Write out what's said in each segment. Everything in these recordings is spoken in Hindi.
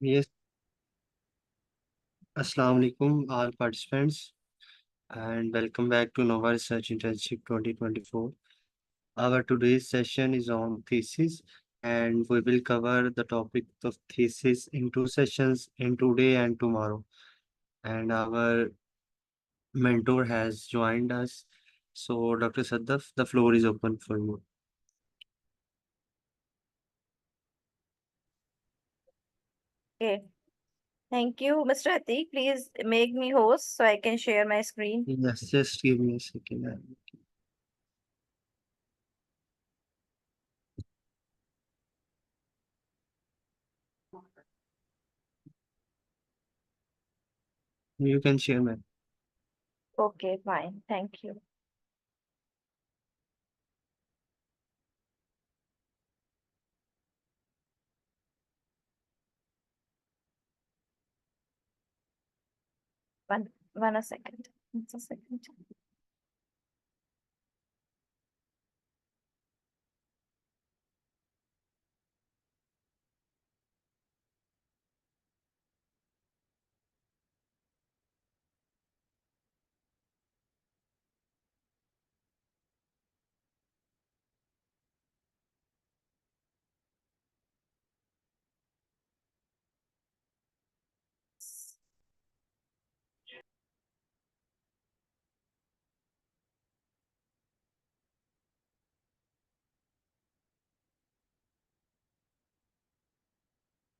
Yes, Assalamu alaikum, all participants, and welcome back to Nova Research Internship 2024. Our today's session is on thesis, and we will cover the topic of thesis in two sessions, in today and tomorrow. And our mentor has joined us. So, Dr. Saddaf, the floor is open for you. Okay. Thank you, Mr. Atik. Please make me host so I can share my screen. Yes, just give me a second. You can share, ma'am. Okay, fine. Thank you. One a second. Just a second.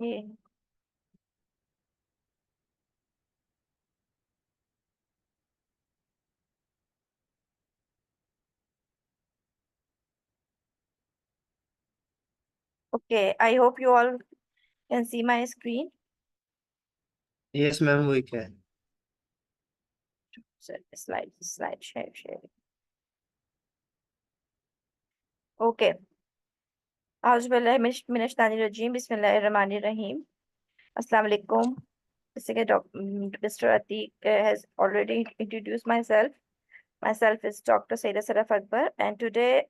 Okay. Okay, I hope you all can see my screen. Yes, ma'am, we can. So, slide, share. Okay. Auzubillahiminash-shaitanir-rajim. Bismillahir-rahmanir-rahim. Assalamu alaikum. Mr. Atik has already introduced myself. Myself is Dr. Saida Saraf Akbar, and today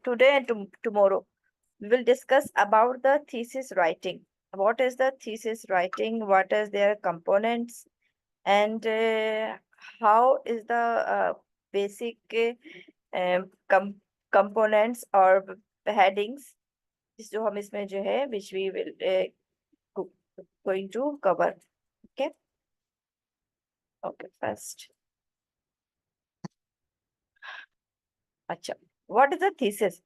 today and tomorrow we will discuss about the thesis writing. What is the thesis writing? What is their components? And how is the basic components or headings जो हम इसमें जो है which we will going to cover. Okay. Okay. First. अच्छा. What is the thesis?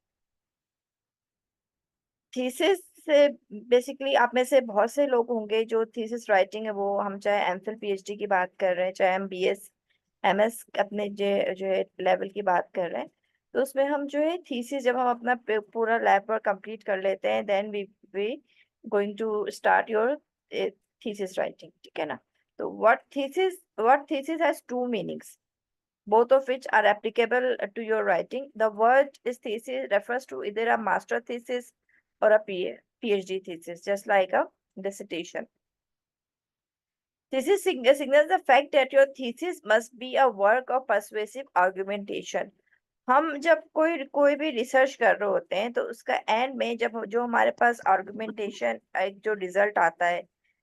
Thesis से बेसिकली आप में से बहुत से लोग होंगे जो थीसिस राइटिंग है वो हम चाहे एमफिल पीएचडी की बात कर रहे हैं चाहे हम बीएस एमएस अपने जो है लेवल की बात कर रहे हैं तो उसमें हम जो है थीसिस जब हम अपना पूरा लैब वर्क कंप्लीट कर लेते हैं then we going to start your thesis writing ठीक है ना तो what thesis has two meanings both of which are applicable to your writing. The word is thesis refers to either a master thesis or a PhD thesis, just like a dissertation. Thesis signals the fact that your thesis must be a work of persuasive argumentation. हम जब कोई कोई भी रिसर्च कर रहे होते हैं तो उसका एंड में जब जो हमारे पास आर्गुमेंटेशन एक जो रिजल्ट आता है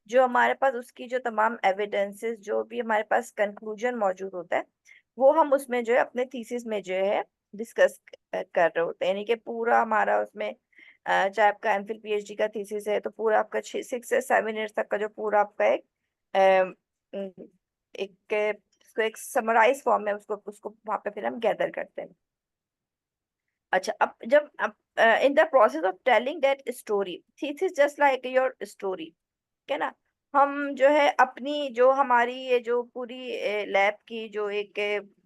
जो हमारे पास उसकी जो तमाम एविडेंसेस जो भी हमारे पास कंक्लूजन मौजूद होता है वो हम उसमें जो है अपने थीसिस में जो है डिस्कस कर रहे होते हैं यानी कि पूरा हमारा उसमें चाहे आपका एमफिल पीएचडी का थीसिस है तो पूरा आपका 6 से 7 ईयर्स तक का जो पूरा आपका अम, एक उसको एक समराइज फॉर्म में उसको उसको वहां पे फिर हम गैदर करते हैं अच्छा अब जब in the process of telling that story thesis just like your story ठीक है ना हम जो है अपनी जो हमारी ये जो पूरी लैब की जो एक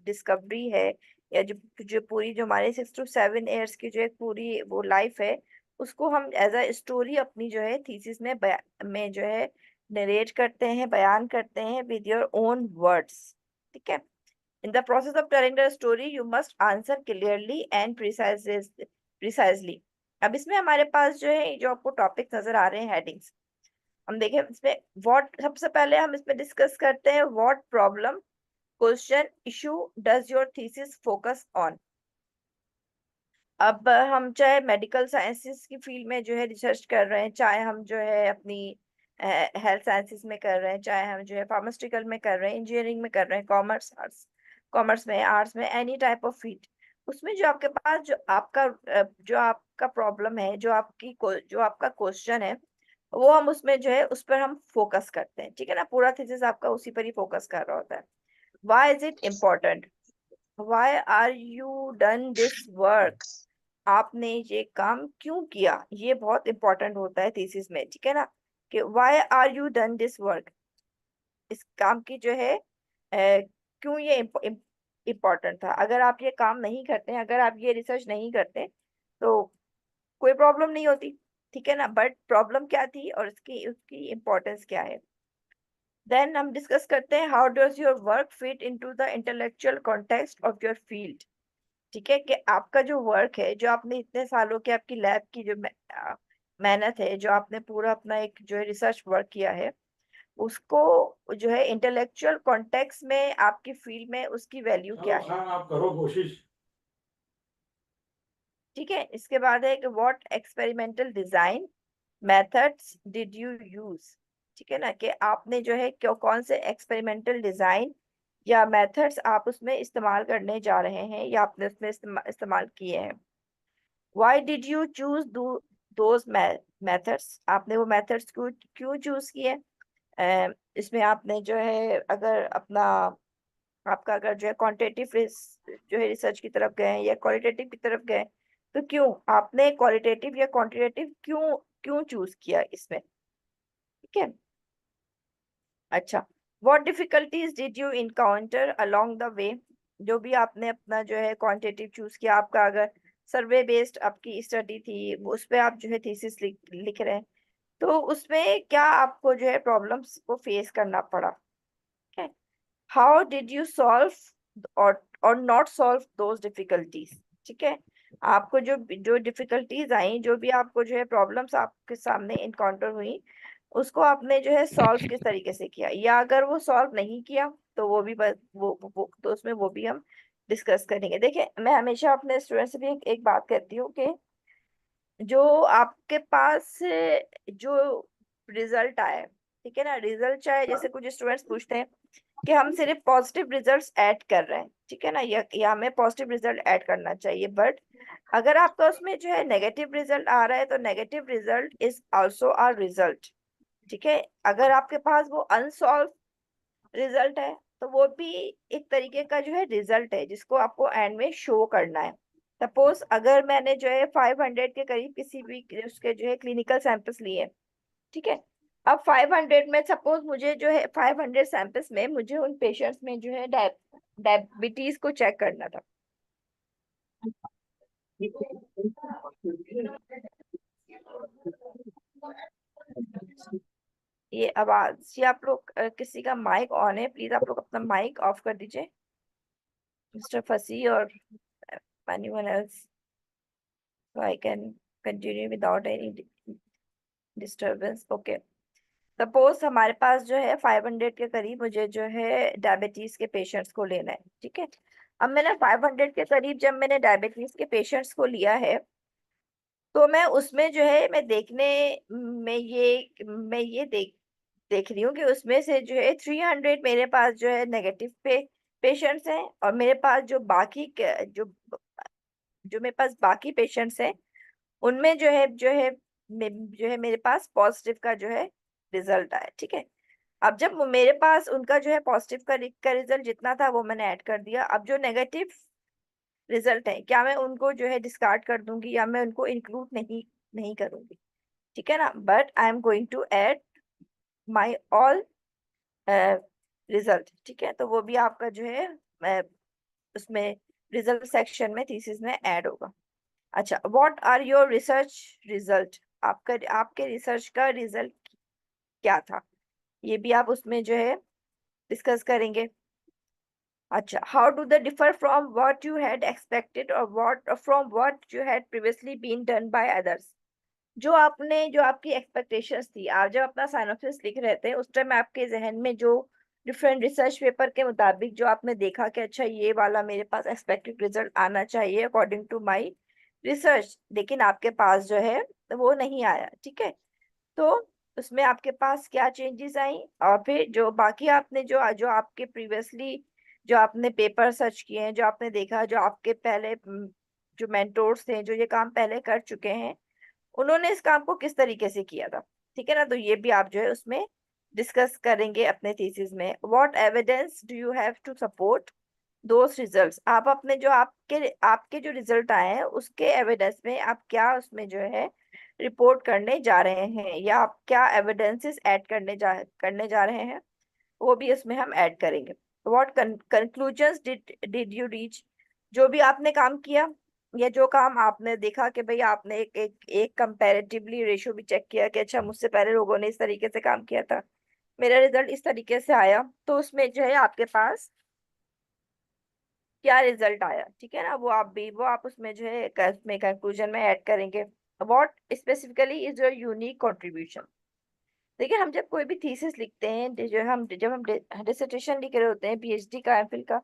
डिस्कवरी है या जो जो पूरी जो हमारे 6 to 7 years की जो एक पूरी वो लाइफ है उसको हम एज अ स्टोरी अपनी जो है थीसिस में जो है नरेट करते हैं बयान करते हैं विद योर ओन वर्ड्स ठीक है In the process of telling the story, you must answer clearly and precisely. अब इसमें हमारे पास जो है जो आपको टॉपिक नजर आ रहे हैं हेडिंग्स हम देखें इसमें व्हाट सबसे पहले हम इसमें डिस्कस करते हैं what problem question issue does your thesis focus on अब हम चाहे मेडिकल साइंसेस की फील्ड में जो है रिसर्च कर रहे हैं, चाहे हम जो है अपनी हेल्थ साइंसेस में कर रहे हैं, चाहे हम जो है फार्मास्यूटिकल में कर रहे हैं, इंजीनियरिंग में कर रहे हैं, कॉमर्स में, आर्ट्स में, एनी टाइप ऑफ फील्ड, उसमें जो आपके पास जो आपका प्रॉब्लम है, जो आपका क्वेश्चन है, वो हम उसमें जो है उस पर हम फोकस करते हैं, ठीक है ना। पूरा थीसिस आपका उसी पर ही फोकस कर रहा होता है। Why is it important? Why are you done this work? आपने ये काम क्यों किया? ये बहुत इंपॉर्टेंट होता है थीसिस में, ठीक है ना, कि why are you done this work. इस काम की जो है क्यों ये इम्पोर्टेंट था। अगर आप ये काम नहीं करते हैं, अगर आप ये रिसर्च नहीं करते, तो कोई प्रॉब्लम नहीं होती, ठीक है ना। बट प्रॉब्लम क्या थी और उसकी उसकी इम्पोर्टेंस क्या है। देन हम डिस्कस करते हैं how does your work fit into the intellectual context of your field. ठीक है, कि आपका जो वर्क है, जो आपने इतने सालों की आपकी लैब की जो मेहनत है, जो आपने पूरा अपना एक जो है रिसर्च वर्क किया है, उसको जो है इंटेलेक्चुअल कॉन्टेक्स्ट में आपकी फील्ड में उसकी वैल्यू क्या चलो है। खान आप करो कोशिश। ठीक है, इसके बाद है कि what experimental design methods did you use. ठीक है ना, कि आपने जो है क्यों कौन से एक्सपेरिमेंटल डिजाइन या मेथड्स आप उसमें इस्तेमाल करने जा रहे हैं या आपने उसमें इस्तेमाल किए हैं। Why did you choose those methods, आपने वो मेथड्स क्यों क्यों चूज किए। इसमें आपने जो है अगर अपना आपका अगर जो है क्वांटिटेटिव जो है रिसर्च की तरफ गए या क्वालिटेटिव की तरफ गए, तो क्यों आपने क्वालिटेटिव या क्वांटिटेटिव क्यों क्यों चूज किया इसमें। ठीक है, अच्छा, what difficulties did you encounter along the way. जो भी आपने अपना जो है क्वांटिटेटिव चूज किया, आपका अगर सर्वे बेस्ड आपकी स्टडी थी, उस पे आप जो है थीसिस लिख रहे हैं, तो उसमें क्या आपको जो है प्रॉब्लम्स को फेस करना पड़ा। ठीक है, हाउ डिड यू सॉल्व और नॉट सॉल्व दोज डिफिकल्टीज। ठीक है, आपको जो जो डिफिकल्टीज आई, जो भी आपको जो है प्रॉब्लम्स आपके सामने इनकाउंटर हुई, उसको आपने जो है सॉल्व किस तरीके से किया, या अगर वो सॉल्व नहीं किया तो वो भी तो उसमें वो भी हम डिस्कस करेंगे। देखिए, मैं हमेशा अपने स्टूडेंट से भी एक बात कहती हूँ कि जो आपके पास जो रिजल्ट आए, ठीक है ना, रिजल्ट चाहे जैसे कुछ स्टूडेंट्स पूछते हैं कि हम सिर्फ पॉजिटिव रिजल्ट्स ऐड कर रहे हैं, ठीक है ना, या हमें पॉजिटिव रिजल्ट ऐड करना चाहिए, बट अगर आपका उसमें जो है नेगेटिव रिजल्ट आ रहा है, तो negative result is also a result. ठीक है, अगर आपके पास वो अनसॉल्व रिजल्ट है, तो वो भी एक तरीके का जो है रिजल्ट है जिसको आपको एंड में शो करना है। सपोज अगर मैंने जो है 500 के करीब किसी भी उसके जो है क्लिनिकल सैंपल्स लिए, ठीक है, अब 500 में सपोज मुझे जो है 500 सैंपल्स में मुझे उन पेशेंट्स में जो है डायबिटीज को चेक करना था। ये आवाज, ये आप लोग किसी का माइक ऑन है, प्लीज आप लोग अपना माइक ऑफ कर दीजिए, मिस्टर फसी और anyone else, so I can continue without any disturbance. Okay. Suppose हमारे पास जो है 500 के करीब मुझे जो है डायबिटीज के पेशेंट्स को लेना है, ठीक है। अब मैंने 500 के करीब जब मैंने डायबिटीज के पेशेंट्स को लिया है, तो मैं उसमें जो है मैं ये देख रही हूँ कि उसमें से जो है 300 मेरे पास जो है नेगेटिव पेशेंट्स हैं, और मेरे पास जो मेरे पास बाकी पेशेंट्स हैं, उनमें जो है मेरे पास पॉजिटिव का जो है रिजल्ट आया। ठीक है, अब जब मेरे पास उनका जो है पॉजिटिव का रिजल्ट जितना था वो मैंने ऐड कर दिया। अब जो नेगेटिव रिजल्ट है, क्या मैं उनको जो है डिस्कार्ड कर दूंगी या मैं उनको इंक्लूड नहीं नहीं करूंगी। ठीक है ना, but I am going to add my all result. ठीक है, तो वो भी आपका जो है उसमें रिजल्ट सेक्शन में थीसिस में ऐड होगा। अच्छा, what are your research result, आपके रिसर्च का रिजल्ट क्या था, ये भी आप उसमें जो है डिस्कस करेंगे। अच्छा, how do the differ from what you had expected और what you had previously been done by others. जो आपकी एक्सपेक्टेशंस थी, आप जब अपना साइनोप्सिस लिख रहे थे, उस टाइम आपके जहन में जो डिफरेंट रिसर्च पेपर के मुताबिक जो आपने देखा कि अच्छा ये वाला मेरे पास एक्सपेक्टेड रिजल्ट आना चाहिए अकॉर्डिंग टू माय रिसर्च, लेकिन आपके पास जो है वो नहीं आया, ठीक है। तो उसमें आपके पास क्या चेंजेस आई, और फिर जो बाकी आपने जो जो आपके प्रीवियसली जो आपने पेपर सर्च किए हैं, जो आपने देखा, जो आपके पहले जो मेंटोर्स थे, जो ये काम पहले कर चुके हैं, उन्होंने इस काम को किस तरीके से किया था, ठीक है ना। तो ये भी आप जो है उसमें डिस्कस करेंगे अपने थीसिस में। What evidence do you have to support those results, आप अपने जो आपके आपके जो रिजल्ट आए हैं उसके एविडेंस में आप क्या उसमें जो है रिपोर्ट करने जा रहे हैं, या आप क्या एविडेंसेस ऐड करने जा रहे हैं, वो भी इसमें हम ऐड करेंगे। What conclusions did you reach, जो भी आपने काम किया या जो काम आपने देखा कि भाई आपने एक कंपैरेटिवली रेशियो भी चेक किया कि अच्छा मुझसे पहले लोगों ने इस तरीके से काम किया था, मेरा रिजल्ट इस तरीके से आया, तो उसमें जो है आपके पास क्या रिजल्ट आया, ठीक है ना, वो आप उसमें जो है उसमें कंक्लूजन में ऐड करेंगे। What specifically is your unique contribution. देखिए हम जब कोई भी थीसिस लिखते हैं, जब हम डिसर्टेशन लिख रहे होते हैं, पीएचडी का, एमफिल का,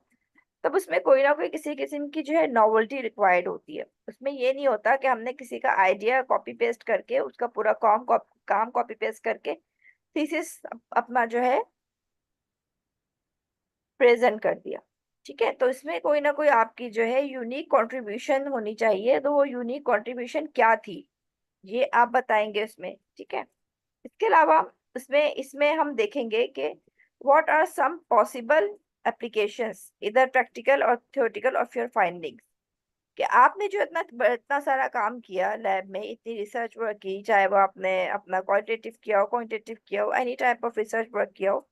तब उसमें कोई ना कोई किसी किस्म की जो है नॉवेल्टी रिक्वायर्ड होती है। उसमें ये नहीं होता कि हमने किसी का आइडिया कॉपी पेस्ट करके उसका पूरा काम कॉपी पेस्ट करके थीसिस अपना जो है प्रेजेंट कर दिया, ठीक है। तो इसमें कोई ना कोई आपकी जो है यूनिक कंट्रीब्यूशन होनी चाहिए, तो वो यूनिक कंट्रीब्यूशन क्या थी ये आप बताएंगे उसमें, ठीक है। इसके अलावा इसमें इसमें हम देखेंगे कि what are some possible applications इधर प्रैक्टिकल और थ्योरेटिकल ऑफ योर फाइंडिंग्स, कि आपने जो इतना इतना सारा काम किया लैब में, इतनी रिसर्च वर्क की, चाहे वो आपने अपना क्वालिटेटिव किया हो, क्वांटिटेटिव किया हो, any type of research work किया हो,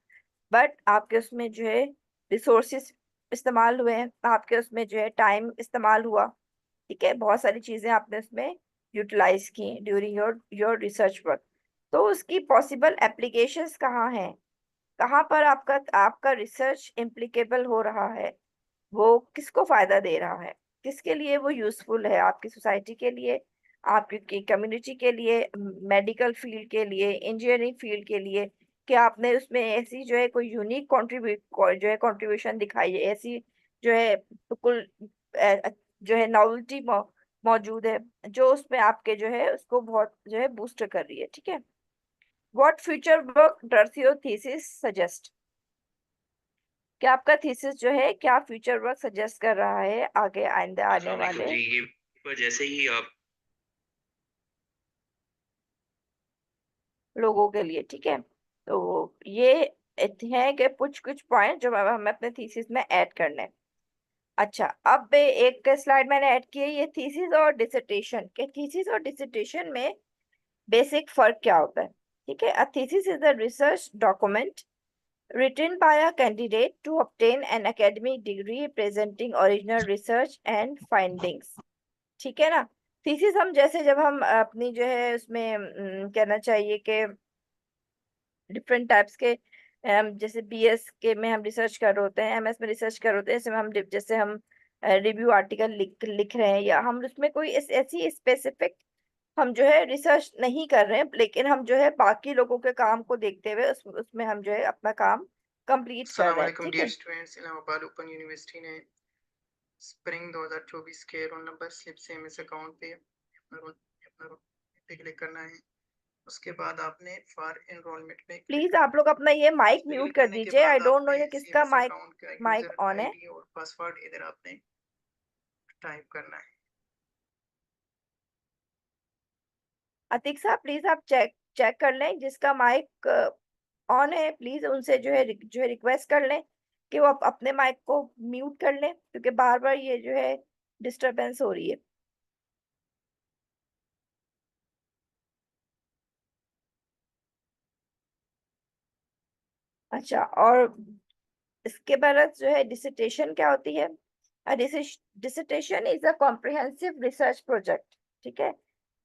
बट आपके उसमें जो है रिसोर्सेस इस्तेमाल हुए हैं, आपके उसमें जो है टाइम इस्तेमाल हुआ, ठीक है, बहुत सारी चीजें आपने उसमें यूटिलाइज की during your your research work. तो उसकी पॉसिबल एप्लीकेशंस कहाँ हैं, कहाँ पर आपका आपका रिसर्च इम्प्लीकेबल हो रहा है, वो किसको फायदा दे रहा है, किसके लिए वो यूजफुल है, आपकी सोसाइटी के लिए, आपकी कम्युनिटी के लिए, मेडिकल फील्ड के लिए, इंजीनियरिंग फील्ड के लिए, कि आपने उसमें ऐसी जो है कोई यूनिक कंट्रीब्यूट जो है कंट्रीब्यूशन दिखाई है, ऐसी जो है बिल्कुल जो है नॉवेल्टी मौजूद है, जो उसमें आपके जो है उसको बहुत जो है बूस्ट कर रही है, ठीक है। What future work does your thesis suggest, क्या आपका थीसिस जो है क्या फ्यूचर वर्क सजेस्ट कर रहा है आगे आइंदे आने अस्सलाम वालेकुम वाले जी। ये पर जैसे ही आप लोगों के लिए, ठीक है। तो ये है कि कुछ कुछ पॉइंट जो हमें अपने थीसिस में ऐड करने हैं। अच्छा, अब एक स्लाइड मैंने ऐड की है, ये थीसिस और डिसर्टेशन के, थीसिस और डिसर्टेशन में बेसिक फर्क क्या होता है, ठीक है। A thesis is a research document written by a candidate to obtain an academic degree presenting original research and findings, ठीक है ना। थीसिस हम जैसे जब हम अपनी जो है उसमें कहना चाहिए कि डिफरेंट टाइप्स के जैसे बीएस के में हम रिसर्च कर रहे होते हैं, एमएस में रिसर्च कर रहे होते हैं, जैसे हम रिव्यू आर्टिकल लिख रहे हैं, या हम उसमें कोई ऐसी स्पेसिफिक हम जो है रिसर्च नहीं कर रहे हैं, लेकिन हम जो है बाकी लोगों के काम को देखते हुए उसमें हम जो है अपना काम कंप्लीट कर अस्सलाम रहे हैं, वालेकुम ठीक डियर है। स्टूडेंट्स। इलाहाबाद ओपन यूनिवर्सिटी ने स्प्रिंग 2024 के रोल नंबर स्लिप से एमएस अकाउंट पे अपना रोल पे क्लिक करना है। उसके बाद आपने फॉर एनरोलमेंट पे क्लिक प्लीज करना आप लोग अपना ये है। माइक इस पे म्यूट क्लिक कर करने के दीजिए, आई बाद डोंट नो आपने ये किसका सीएमएस माइक अकाउंट का माइक यूजर ऑन है। आईडी और पासवर्ड इधर आपने टाइप करना है। अतिक साहब प्लीज आप चेक चेक कर लें, जिसका माइक ऑन है प्लीज उनसे जो है रिक्वेस्ट कर लें कि वो अपने माइक को म्यूट कर लें, क्योंकि बार बार ये जो है डिस्टरबेंस हो रही है। अच्छा, और इसके बाद जो है डिसर्टेशन क्या होती है। Dissertation is a comprehensive research project, ठीक है,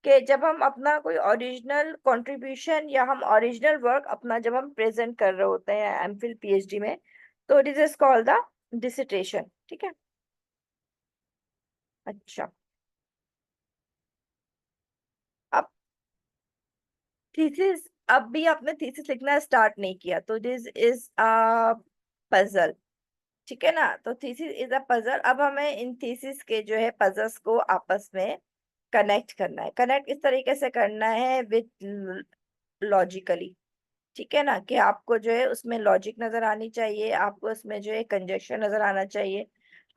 कि जब हम अपना कोई ओरिजिनल कंट्रीब्यूशन या हम ओरिजिनल वर्क अपना जब हम प्रेजेंट कर रहे होते हैं एमफिल पीएचडी में, तो it is called the dissertation, ठीक है। अच्छा, अब थीसिस, अब भी आपने थीसिस लिखना स्टार्ट नहीं किया, तो दिस इज अ पजल, ठीक है ना। तो थीसिस इज अ पजल, अब हमें इन थीसिस के जो है पजल्स को आपस में कनेक्ट करना है। कनेक्ट इस तरीके से करना है विद लॉजिकली, ठीक है ना, कि आपको जो है उसमें लॉजिक नजर आनी चाहिए, आपको उसमें जो है कंजक्शन नजर आना चाहिए,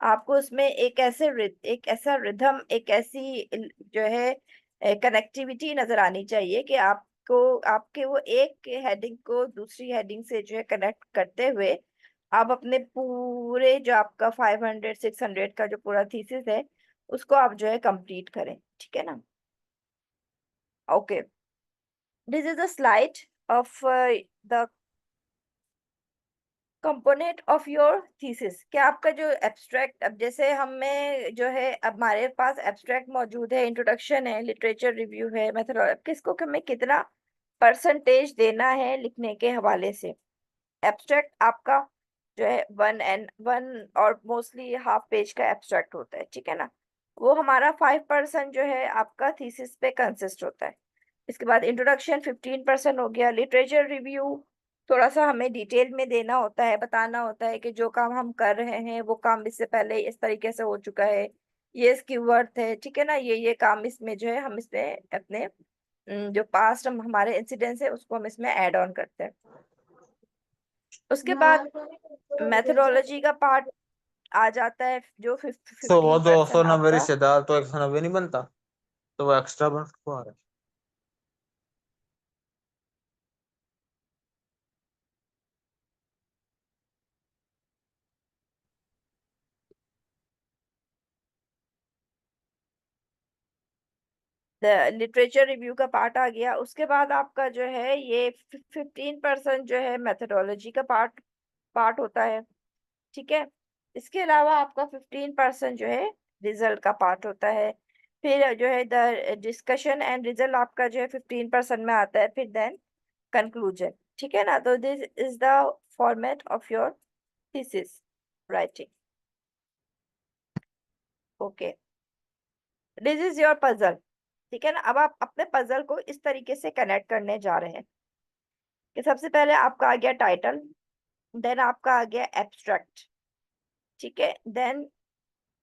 आपको उसमें एक ऐसा रिदम, एक ऐसी जो है कनेक्टिविटी नजर आनी चाहिए कि आपको आपके वो एक हेडिंग को दूसरी हेडिंग से जो है कनेक्ट करते हुए आप अपने पूरे जो आपका 500 600 का जो पूरा थीसिस है उसको आप जो है कंप्लीट करें, ठीक है ना। Okay, this is a slide of the component of your thesis. क्या आपका जो एब्स्ट्रैक्ट, अब जैसे हमें जो है अब हमारे पास एब्स्ट्रैक्ट मौजूद है, इंट्रोडक्शन है, लिटरेचर रिव्यू है, मेथोडोलॉजी, किसको हमें कितना परसेंटेज देना है लिखने के हवाले से। एब्स्ट्रैक्ट आपका जो है 1 और मोस्टली हाफ पेज का एब्स्ट्रैक्ट होता है, ठीक है ना। वो हमारा 5% जो है आपका थीसिस पे कंसिस्ट होता है। इसके बाद इंट्रोडक्शन 15% हो गया। लिटरेचर रिव्यू थोड़ा सा हमें डिटेल में देना होता है, बताना होता है कि जो काम हम कर रहे हैं वो काम इससे पहले इस तरीके से हो चुका है, ये इसकी वर्थ है, ठीक है ना, ये काम इसमें जो है हम इसमें अपने जो पास्ट हम हमारे इंसिडेंट्स है उसको हम इसमें ऐड ऑन करते हैं। उसके बाद मेथोडोलॉजी का पार्ट आ जाता है जो तो वो 15% 290 आपका। रिश्तेदार तो 190 नहीं बनता, तो वो एक्स्ट्रा बन सकता है। लिटरेचर रिव्यू का पार्ट आ गया। उसके बाद आपका जो है ये 15% जो है मेथोडोलॉजी का पार्ट पार्ट होता है, ठीक है। इसके अलावा आपका 15% जो है रिजल्ट का पार्ट होता है। फिर जो है द डिस्कशन एंड रिजल्ट आपका जो है 15% में आता है। फिर देन कंक्लूजन, ठीक है ना। तो this is the format of your thesis writing. Okay, this is your puzzle, ठीक है ना। अब आप अपने पजल को इस तरीके से कनेक्ट करने जा रहे हैं कि सबसे पहले आपका आ गया टाइटल, देन आपका आ गया एब्स्ट्रैक्ट, ठीक है, then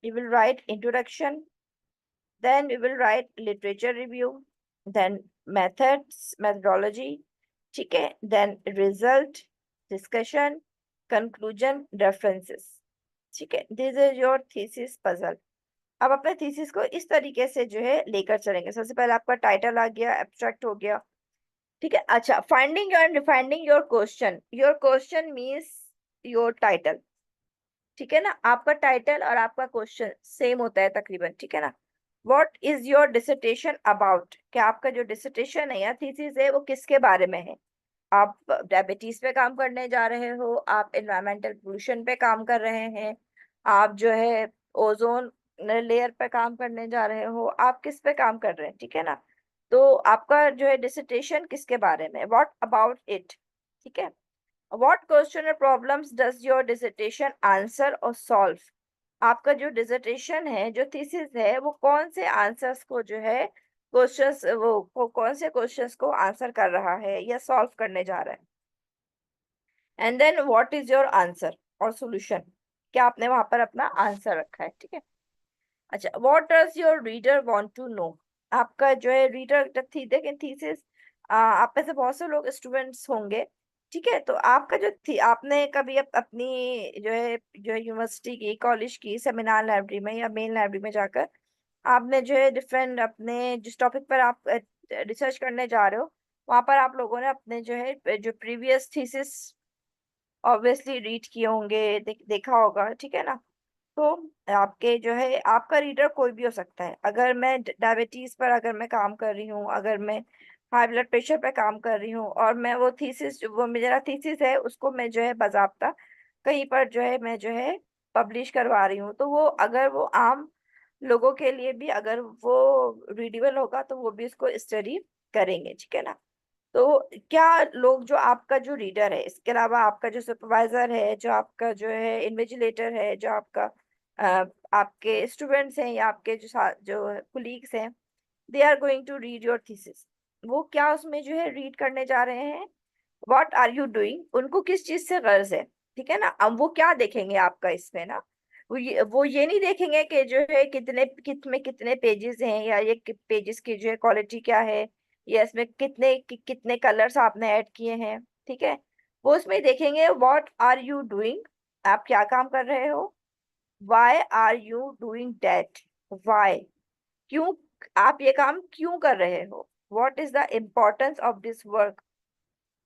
you will write introduction, then we will write literature review, then methodology, ठीक है, then result, discussion, conclusion, references, ठीक है। this is your thesis puzzle। अब अपने थीसिस को इस तरीके से जो है लेकर चलेंगे। सबसे पहले आपका टाइटल आ गया, एब्स्ट्रैक्ट हो गया, ठीक है। अच्छा, finding and defining your question. Your question means your title, ठीक है ना। आपका टाइटल और आपका क्वेश्चन सेम होता है तकरीबन, ठीक है ना। What is your dissertation about, क्या आपका जो डिसर्टेशन है या थीसिस है वो किसके बारे में है। आप डायबिटीज पे काम करने जा रहे हो, आप एनवायरमेंटल पोल्यूशन पे काम कर रहे हैं, आप जो है ओजोन लेयर पे काम करने जा रहे हो, आप किस पे काम कर रहे हैं, ठीक है ना। तो आपका जो है डिसर्टेशन किसके बारे में, व्हाट अबाउट इट, ठीक है। What question or problems does your dissertation answer or solve? आपका जो डिसर्टेशन है, जो थीसिस है, वो कौन से आंसर्स को जो है क्वेश्चंस वो कौन से क्वेश्चंस को आंसर कर रहा है या सॉल्व करने जा रहा है। And then what is your answer और सॉल्यूशन, क्या आपने वहां पर अपना आंसर रखा है, ठीक है। अच्छा, what does your reader want to know, आपका जो है रीडर थी देखें थीसिस, आप में से बहुत से लोग स्टूडेंट्स होंगे, ठीक है। तो आपका जो थी आपने कभी अपनी जो है यूनिवर्सिटी की कॉलेज की सेमिनार लाइब्रेरी में या मेन लाइब्रेरी में जाकर आपने जो है डिफरेंट अपने जिस टॉपिक पर आप रिसर्च करने जा रहे हो वहां पर आप लोगों ने अपने जो है जो प्रीवियस थीसिस ऑब्वियसली रीड किए होंगे, देखा होगा, ठीक है ना। तो आपके जो है आपका रीडर कोई भी हो सकता है। अगर मैं डायबिटीज पर अगर मैं काम कर रही हूँ, अगर मैं हाई ब्लड प्रेशर पर काम कर रही हूँ और मैं वो मेरा थीसिस है उसको मैं जो है बाज़ाब्ता कहीं पर जो है मैं जो है पब्लिश करवा रही हूँ, तो वो अगर वो आम लोगों के लिए भी अगर वो रीडेबल होगा तो वो भी इसको स्टडी करेंगे, ठीक है ना। तो क्या लोग जो आपका जो रीडर है, इसके अलावा आपका जो सुपरवाइजर है, जो आपका जो है इन्विजिलेटर है, जो आपका आपके स्टूडेंट्स हैं या आपके जो साथ जो कुलीग्स हैं, they are going to read your thesis. वो क्या उसमें जो है रीड करने जा रहे हैं, व्हाट आर यू डूइंग, उनको किस चीज से गर्ज है, ठीक है ना। अब वो क्या देखेंगे आपका इसमें ना, वो ये नहीं देखेंगे कि जो है कितने पेजेस हैं, या ये पेजेस की जो है क्वालिटी क्या है, या इसमें कितने कलर्स आपने ऐड किए हैं, ठीक है। वो उसमें देखेंगे व्हाट आर यू डूइंग, आप क्या काम कर रहे हो, why are you doing that, why, क्यों आप ये काम क्यों कर रहे हो, what is the importance of this work,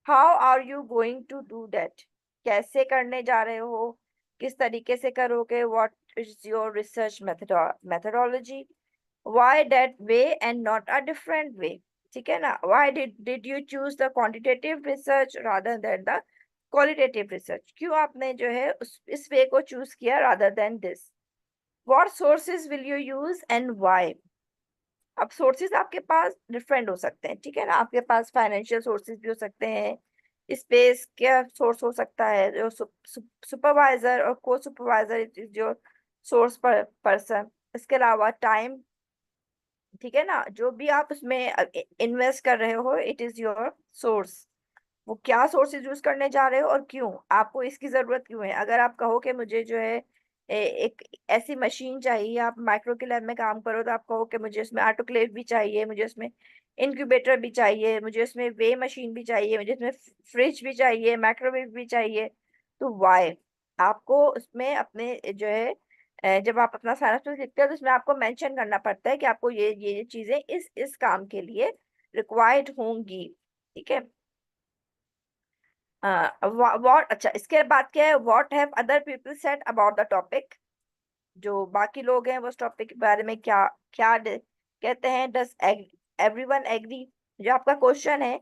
how are you going to do that, कैसे करने जा रहे हो, किस तरीके से करोगे, what is your research methodology, why that way and not a different way, ठीक है ना, why did you choose the quantitative research rather than the qualitative research, क्यों आपने जो है इस वे को चूज किया rather than this, what sources will you use and why। अब सोर्सेज आपके पास डिफरेंट हो सकते हैं, ठीक है ना, आपके पास फाइनेंशियल सोर्सेज भी हो सकते हैं, स्पेस क्या सोर्स हो सकता है, जो सुपरवाइजर और को सुपरवाइजर जो सोर्स पर्सन, इसके अलावा टाइम, ठीक है ना, जो भी आप उसमें इन्वेस्ट कर रहे हो इट इज योर सोर्स, वो क्या सोर्सेज यूज करने जा रहे हो और क्यों, आपको इसकी जरूरत क्यों है। अगर आप कहो कि मुझे जो है एक ऐसी मशीन चाहिए, आप माइक्रो के लैब में काम करो, तो आप कहो कि मुझे उसमें ऑटोक्लेव भी चाहिए, मुझे उसमें इंक्यूबेटर भी चाहिए, मुझे उसमें वे मशीन भी चाहिए, मुझे उसमें फ्रिज भी चाहिए, माइक्रोवेव भी चाहिए, तो वाई आपको उसमें अपने जो है जब आप अपना साइनस लिखते हैं तो उसमें आपको मेंशन करना पड़ता है कि आपको ये चीजें इस काम के लिए रिक्वायर्ड होंगी, ठीक है। व्हाट, अच्छा इसके बाद क्या है, what have other people said about the topic, जो बाकी लोग हैं वो उस टॉपिक के बारे में क्या क्या कहते हैं, डज एवरीवन एग्री, जो आपका क्वेश्चन है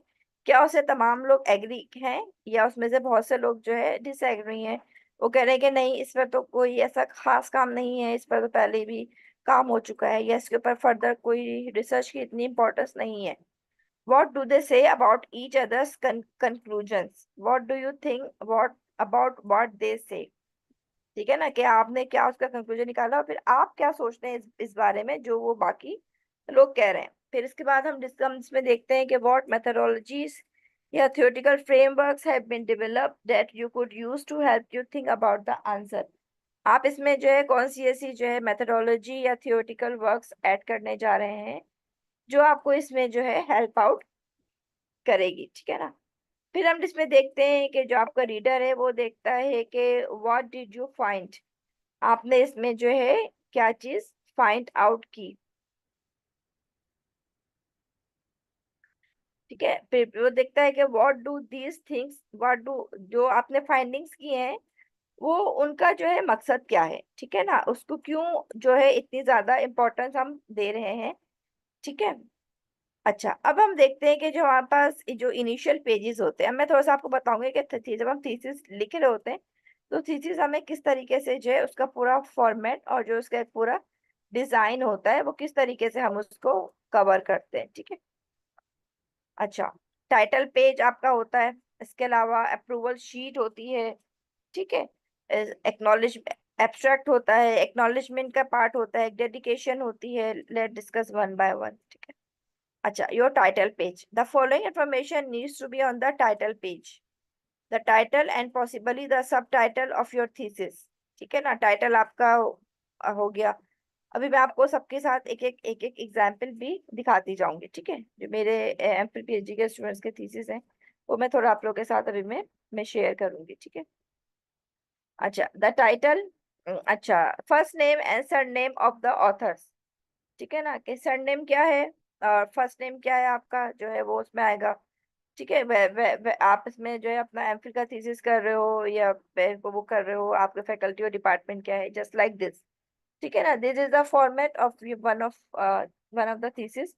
क्या उसे तमाम लोग एग्री हैं, या उसमें से बहुत से लोग जो है डिसएग्री हैं, वो कह रहे हैं कि नहीं इस पर तो कोई ऐसा खास काम नहीं है, इस पर तो पहले भी काम हो चुका है, या इसके ऊपर फर्दर कोई रिसर्च की इतनी इम्पोर्टेंस नहीं है। What do they say about each other's conclusions? What do you think about what they say? ठीक है ना, कि आपने क्या उसका कंक्लूजन निकाला और फिर आप क्या सोचते हैं इस बारे में जो वो बाकी लोग कह रहे हैं। फिर इसके बाद हम इसमें देखते हैं कि what methodologies या theoretical frameworks have been developed that you could use to help you think about the answer। आप इसमें जो है कौन सी ऐसी जो है मेथोडोलॉजी या थियोरटिकल वर्क्स ऐड करने जा रहे हैं जो आपको इसमें जो है हेल्प आउट करेगी, ठीक है ना। फिर हम इसमें देखते हैं कि जो आपका रीडर है वो देखता है कि व्हाट डिड यू फाइंड, आपने इसमें जो है क्या चीज फाइंड आउट की, ठीक है। फिर वो देखता है कि what do these things, what do, जो आपने फाइंडिंग्स की हैं वो उनका जो है मकसद क्या है, ठीक है ना, उसको क्यों जो है इतनी ज्यादा इम्पोर्टेंस हम दे रहे हैं, ठीक है। अच्छा अब हम देखते हैं कि जो हमारे पास जो इनिशियल पेजेस होते हैं, मैं थोड़ा सा आपको बताऊंगी कि जब हम थीसिस लिख रहे होते हैं तो थीसिस हमें किस तरीके से जो है उसका पूरा फॉर्मेट और जो उसका पूरा डिजाइन होता है वो किस तरीके से हम उसको कवर करते हैं, ठीक है। अच्छा टाइटल पेज आपका होता है, इसके अलावा अप्रूवल शीट होती है, ठीक है, एक्नॉलेज एब्स्ट्रैक्ट होता है, एक्नॉलेजमेंट का पार्ट होता है, डेडिकेशन होती है, let discuss one by one, ठीक है। अच्छा your title page, the following information needs to be on the title page, the title and possibly the subtitle of your thesis, ठीक है ना, टाइटल आपका हो गया। अभी मैं आपको सबके साथ एक एग्जाम्पल भी दिखाती जाऊंगी, ठीक है, जो मेरे एमफिल पीएचडी के स्टूडेंट्स के थीसिस हैं वो मैं थोड़ा आप लोगों के साथ अभी मैं शेयर करूंगी, ठीक है। अच्छा द टाइटल, अच्छा first name and surname of the author's, ठीक है ना, कि सरनेम क्या है और फर्स्ट नेम क्या है आपका जो है वो उसमें आएगा, ठीक है। आप इसमें जो है अपना एमफिल का थीसिस कर रहे हो या वो कर रहे हो, आपके फैकल्टी और डिपार्टमेंट क्या है, जस्ट लाइक दिस, ठीक है ना, this is the format of one of the thesis.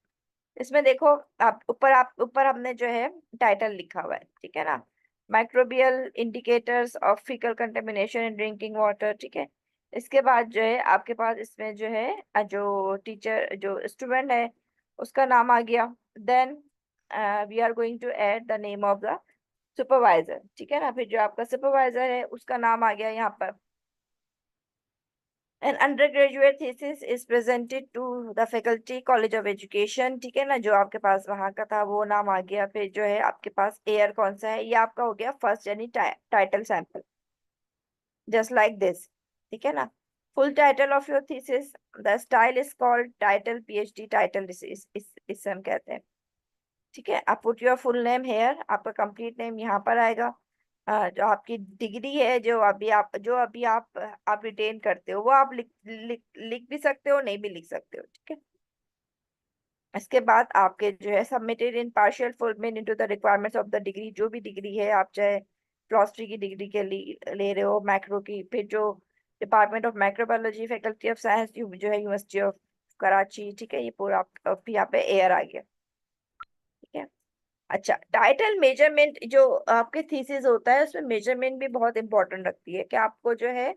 इसमें देखो आप ऊपर हमने जो है टाइटल लिखा हुआ है, ठीक है ना, microbial indicators of faecal contamination in drinking water, ठीक है। इसके बाद जो है आपके पास इसमें जो है जो टीचर जो स्टूडेंट है उसका नाम आ गया, then we are going to add the name of the supervisor, ठीक है ना, फिर जो आपका सुपरवाइजर है उसका नाम आ गया यहाँ पर। An undergraduate thesis is presented to the faculty college of education, ठीक है ना, जो आपके पास वहां का था वो नाम आ गया। फिर जो है आपके पास एयर कौन सा है, ये आपका हो गया फर्स्ट यानी title sample, just like this, ठीक है ना। full title of your thesis, the style is called title, PhD title, इसे हम कहते हैं। ठीक है, आप put your full name here, आपका कंप्लीट नेम यहाँ पर आएगा। जो आपकी डिग्री है, जो अभी आप रिटेन करते हो, वो आप लिख भी सकते हो, नहीं भी लिख सकते हो। ठीक है, इसके बाद आपके जो है submitted in partial fulfilment into the requirements of the degree, जो भी डिग्री है, आप चाहे फिलोसफी की डिग्री के लिए ले रहे हो, मैक्रो की, फिर जो department of microbiology, faculty of science, जो है यूनिवर्सिटी ऑफ कराची। ठीक है, ये पूरा आप यहाँ पे एयर आ गया। ठीक है, अच्छा, टाइटल मेजरमेंट जो आपके थीसिस होता है, उसमें मेजरमेंट भी बहुत इंपॉर्टेंट रखती है कि आपको जो है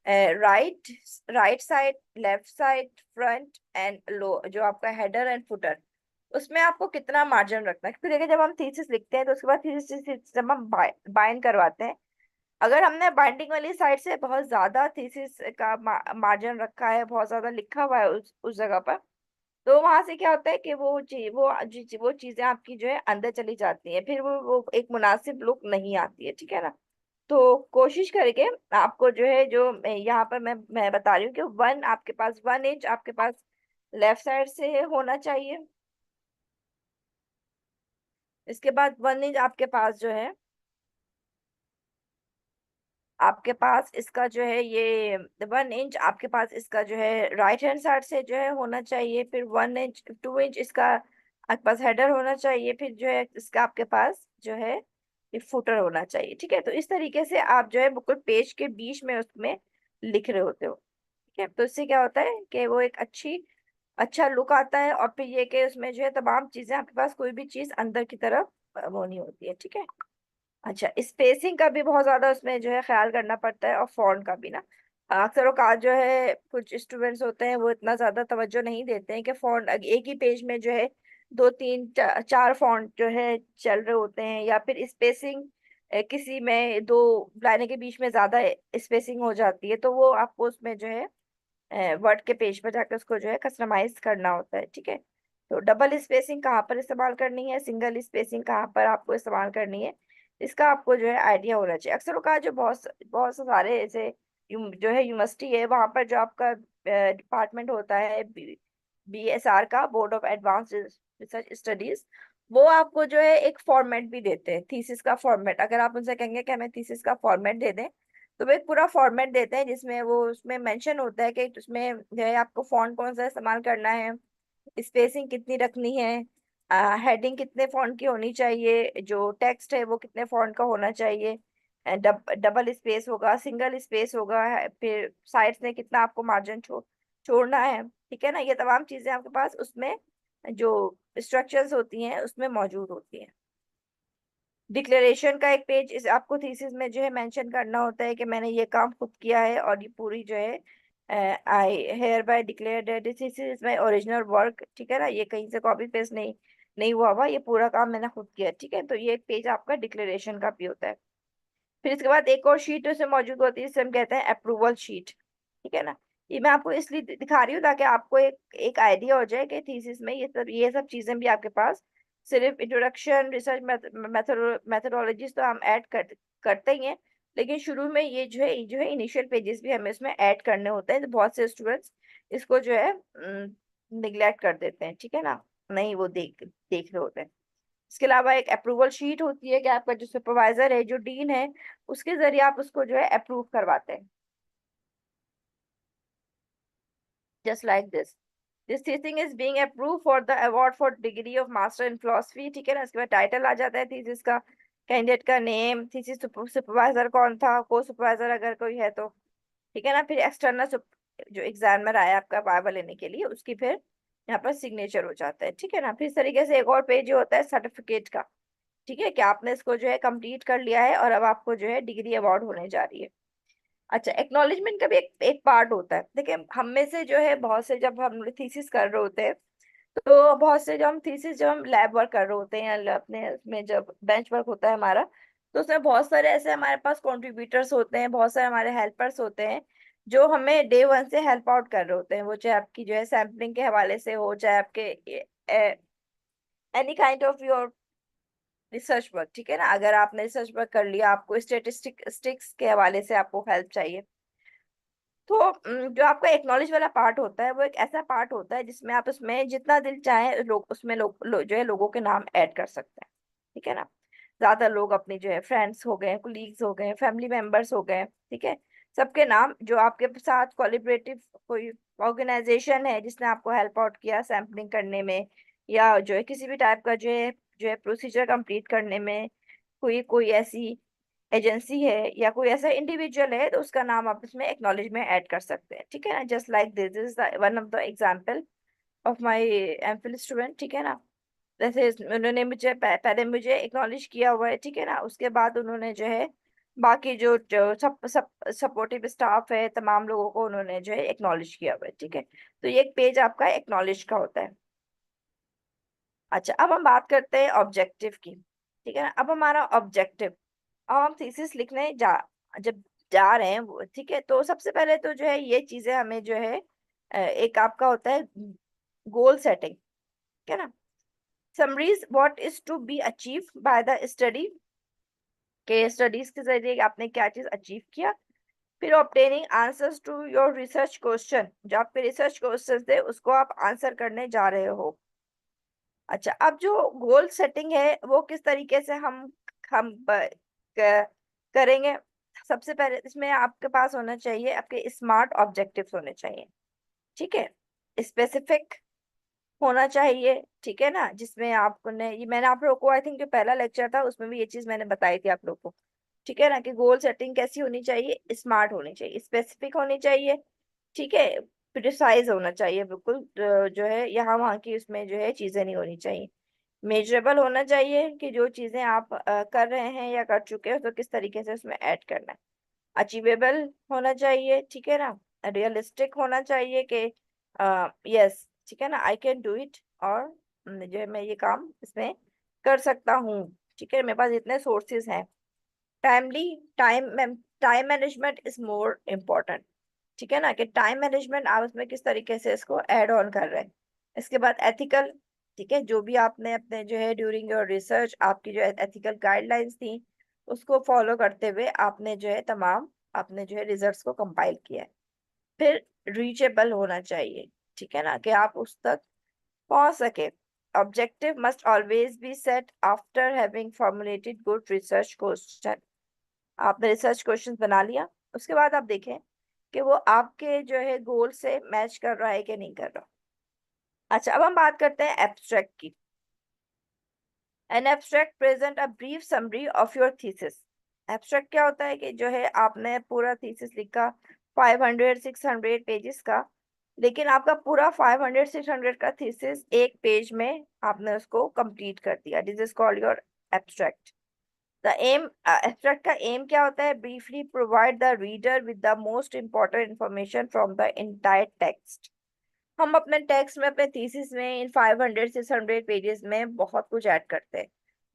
right side, left side, front and low, जो आपका हेडर एंड फुटर, उसमें आपको कितना मार्जिन रखना है। क्योंकि देखिए, जब हम थीसिस लिखते हैं तो उसके बाद थीसिस जब हम बाइंड करवाते हैं, अगर हमने बाइंडिंग वाली साइड से बहुत ज्यादा थीसिस का मार्जिन रखा है, बहुत ज्यादा लिखा हुआ है उस जगह पर, तो वहां से क्या होता है कि वो चीजें आपकी जो है अंदर चली जाती हैं, फिर वो एक मुनासिब लुक नहीं आती है। ठीक है ना, तो कोशिश करके आपको जो है, जो यहाँ पर मैं बता रही हूँ कि 1 इंच आपके पास लेफ्ट साइड से होना चाहिए। इसके बाद 1 इंच आपके पास इसका जो है, ये 1 इंच आपके पास इसका जो है राइट हैंड साइड से जो है होना चाहिए। फिर 1 इंच, 2 इंच इसका आपके पास हेडर होना चाहिए। फिर जो है इसका आपके पास जो है ये फुटर होना चाहिए। ठीक है, तो इस तरीके से आप जो है बिल्कुल पेज के बीच में उसमें लिख रहे होते हो। ठीक है, तो इससे क्या होता है कि वो एक अच्छा लुक आता है, और फिर ये कि उसमें जो है तमाम चीजें आपके पास, कोई भी चीज अंदर की तरफ वो नहीं होती है। ठीक है, अच्छा, स्पेसिंग का भी बहुत ज्यादा उसमें जो है ख्याल करना पड़ता है, और फॉन्ट का भी ना। अक्सर औकात जो है कुछ स्टूडेंट्स होते हैं, वो इतना ज्यादा तवज्जो नहीं देते हैं कि फॉन्ट एक ही पेज में जो है 2 3 4 फॉन्ट जो है चल रहे होते हैं, या फिर स्पेसिंग किसी में 2 लाइनें के बीच में ज्यादा स्पेसिंग हो जाती है, तो वो आपको उसमें जो है वर्ड के पेज पर जाकर उसको जो है कस्टमाइज करना होता है। ठीक है, तो डबल स्पेसिंग कहाँ पर इस्तेमाल करनी है, सिंगल स्पेसिंग कहाँ पर आपको इस्तेमाल करनी है, इसका आपको जो है आइडिया होना चाहिए। अक्सर का जो बहुत से सारे ऐसे जो है यूनिवर्सिटी है, वहां पर जो आपका डिपार्टमेंट होता है, BSR का, board of advance research studies, वो आपको जो है एक फॉर्मेट भी देते हैं, थीसिस का फॉर्मेट। अगर आप उनसे कहेंगे कि हमें थीसिस का फॉर्मेट दे दें, तो वो एक पूरा फॉर्मेट देते हैं, जिसमें वो उसमें मेंशन होता है कि उसमें जो है आपको फॉन्ट कौन सा इस्तेमाल करना है, स्पेसिंग कितनी रखनी है, हेडिंग कितने फॉन्ट की होनी चाहिए, जो टेक्स्ट है वो कितने फॉन्ट का होना चाहिए, डबल स्पेस होगा, सिंगल स्पेस होगा, फिर साइड्स में कितना आपको मार्जिन छोड़ना है। ठीक है ना, ये तमाम चीजें आपके पास उसमें जो स्ट्रक्चर्स होती हैं उसमें मौजूद होती हैं। डिक्लेरेशन का एक पेज इस आपको थीसिस में जो है मेंशन करना होता है कि मैंने ये काम खुद किया है, और ये पूरी जो है I hereby declare that this is my original work. ठीक है ना, ये कहीं से कॉपी पेस्ट नहीं हुआ, ये पूरा काम मैंने खुद किया। ठीक है, तो ये एक पेज आपका डिक्लेरेशन का भी होता है। फिर इसके बाद एक और शीट उसमें मौजूद होती है, जिसे हम कहते हैं अप्रूवल शीट। ठीक है ना, ये मैं आपको इसलिए दिखा रही हूँ ताकि आपको एक आइडिया हो जाए कि थीसिस में ये सब चीजें भी आपके पास, सिर्फ इंट्रोडक्शन, रिसर्च मेथोडोलॉजीज तो हम ऐड करते ही हैं, लेकिन शुरू में ये जो है इनिशियल पेजेस भी हमें इसमें ऐड करने होते हैं। तो बहुत से स्टूडेंट्स इसको जो है निग्लेक्ट कर देते हैं। ठीक है ना, नहीं वो देख रहे होते हैं। इसके अलावा एक अप्रूवल शीट होती है कि आपका जो सुपरवाइजर है, जो डीन है, उसके जरिए आप उसको जो है अप्रूव करवाते हैं, just like this thesis is being approve for the award for degree of master in philosophy. ठीक है ना, इसके बाद टाइटल आ जाता है थीसिस का, कैंडिडेट का नेम, थीसिस सुपरवाइजर कौन था, को सुपरवाइजर अगर कोई है तो। ठीक है ना, फिर एक्सटर्नल जो एग्जामिनर आया आपका वाइवा लेने के लिए, उसकी फिर यहाँ पर सिग्नेचर हो जाता है। ठीक है ना, फिर इस तरीके से एक और पेज होता है सर्टिफिकेट का। ठीक है, कि आपने इसको जो है कंप्लीट कर लिया है, और अब आपको जो है डिग्री अवार्ड होने जा रही है। अच्छा, एक्नॉलेजमेंट का भी एक पार्ट होता है। देखिए, हम में से जो है बहुत से, जब हम थीसिस कर रहे होते हैं, तो बहुत से जब हम लैब वर्क कर रहे होते हैं, या अपने उसमें जब बेंच वर्क होता है हमारा, तो उसमें बहुत सारे ऐसे हमारे पास कंट्रीब्यूटर्स होते हैं, बहुत सारे हमारे हेल्पर्स होते हैं, जो हमें डे 1 से हेल्प आउट कर रहे होते हैं। वो चाहे आपकी जो है सैम्पलिंग के हवाले से हो, चाहे आपके any kind of your research work. ठीक है ना, अगर आपने रिसर्च वर्क कर लिया, आपको स्टेटिस्टिक्स के हवाले से आपको हेल्प चाहिए, तो जो आपका एक्नॉलेज वाला पार्ट होता है वो एक ऐसा पार्ट होता है जिसमें आप उसमें जितना दिल चाहे लोग उसमें जो है लोगों के नाम ऐड कर सकते हैं, ठीक है ना। ज्यादा लोग अपने जो है फ्रेंड्स हो गए, कोलीग्स हो गए, फैमिली मेंबर्स हो गए, ठीक है, सबके नाम जो आपके साथ कोलिब्रेटिव कोई ऑर्गेनाइजेशन है जिसने आपको हेल्प आउट किया सैम्पलिंग करने में, या जो है किसी भी टाइप का जो है प्रोसीजर कंप्लीट करने में, कोई कोई ऐसी एजेंसी है या कोई ऐसा इंडिविजुअल है, तो उसका नाम आप इसमें एक्नॉलेज में ऐड कर सकते हैं, ठीक है ना। Just like this is one of the example of my MPhil student, ठीक है ना। जैसे उन्होंने मुझे पहले मुझे एक्नॉलेज किया हुआ है, ठीक है ना, उसके बाद उन्होंने जो है बाकी जो सपोर्टिव स्टाफ है तमाम लोगों को उन्होंने जो है एक्नॉलेज किया हुआ है, ठीक है। तो ये एक पेज आपका एक्नॉलेज का होता है। अच्छा, अब हम बात करते हैं ऑब्जेक्टिव की, ठीक है ना। अब हमारा ऑब्जेक्टिव, अब हम थीसिस लिखने जब जा रहे हैं वो, ठीक है, तो सबसे पहले तो जो है ये चीजें हमें जो है एक आपका होता है गोल सेटिंग, ठीक है ना। Summaries what is to be achieve by the study, के स्टडीज के जरिए आपने क्या चीज अचीव किया। फिर obtaining answers to your research question, जो आपके रिसर्च क्वेश्चन थे उसको आप आंसर करने जा रहे हो। अच्छा, अब जो गोल सेटिंग है वो किस तरीके से करेंगे। सबसे पहले इसमें आपके पास होना चाहिए, आपके स्मार्ट ऑब्जेक्टिव्स होने चाहिए, ठीक है, स्पेसिफिक होना चाहिए, ठीक है ना, जिसमें आपको ने ये मैंने आप लोगों को आई थिंक जो पहला लेक्चर था उसमें भी ये चीज मैंने बताई थी आप लोगों को, ठीक है ना, कि गोल सेटिंग कैसी होनी चाहिए, स्मार्ट होनी चाहिए, स्पेसिफिक होनी चाहिए, ठीक है, प्रिसाइज होना चाहिए, बिल्कुल जो है यहाँ वहाँ की उसमें जो है चीजें नहीं होनी चाहिए। मेजरेबल होना चाहिए कि जो चीजें आप कर रहे हैं या कर चुके हो तो किस तरीके से उसमें ऐड करना है। अचीवेबल होना चाहिए, ठीक है ना, रियलिस्टिक होना चाहिए कि यस, ठीक है ना, आई कैन डू इट, और जो है मैं ये काम इसमें कर सकता हूँ, ठीक है, मेरे पास इतने सोर्सेज हैं। Timely, time management is more important, ठीक है ना, कि टाइम मैनेजमेंट आप उसमें किस तरीके से इसको ऐड ऑन कर रहे हैं। इसके बाद एथिकल, ठीक है, जो भी आपने अपने जो है ड्यूरिंग योर रिसर्च आपकी जो एथिकल गाइडलाइंस थी उसको फॉलो करते हुए आपने जो है तमाम आपने जो है रिजल्ट्स को कंपाइल किया है। फिर रीचेबल होना चाहिए, ठीक है ना, कि आप उस तक पहुंच सके। Objective must always be set after having formulated good research question. आपने रिसर्च क्वेश्चन बना लिया, उसके बाद आप देखें कि वो आपके जो है गोल से मैच कर रहा है कि नहीं कर रहा। अच्छा, अब हम बात करते हैं एब्स्ट्रैक्ट की। An abstract present a brief summary of your thesis. Abstract क्या होता है कि जो है आपने पूरा थीसिस लिखा 500-600 पेजेस का, लेकिन आपका पूरा 500-600 का थीसिस एक पेज में आपने उसको कंप्लीट कर दिया। This is called your abstract. The aim, abstract का एम क्या होता है, briefly provide the reader with the most important information from the entire text. हम अपने टेक्स्ट में अपने थीसिस में इन 500-600 पेजेस में बहुत कुछ ऐड करते हैं,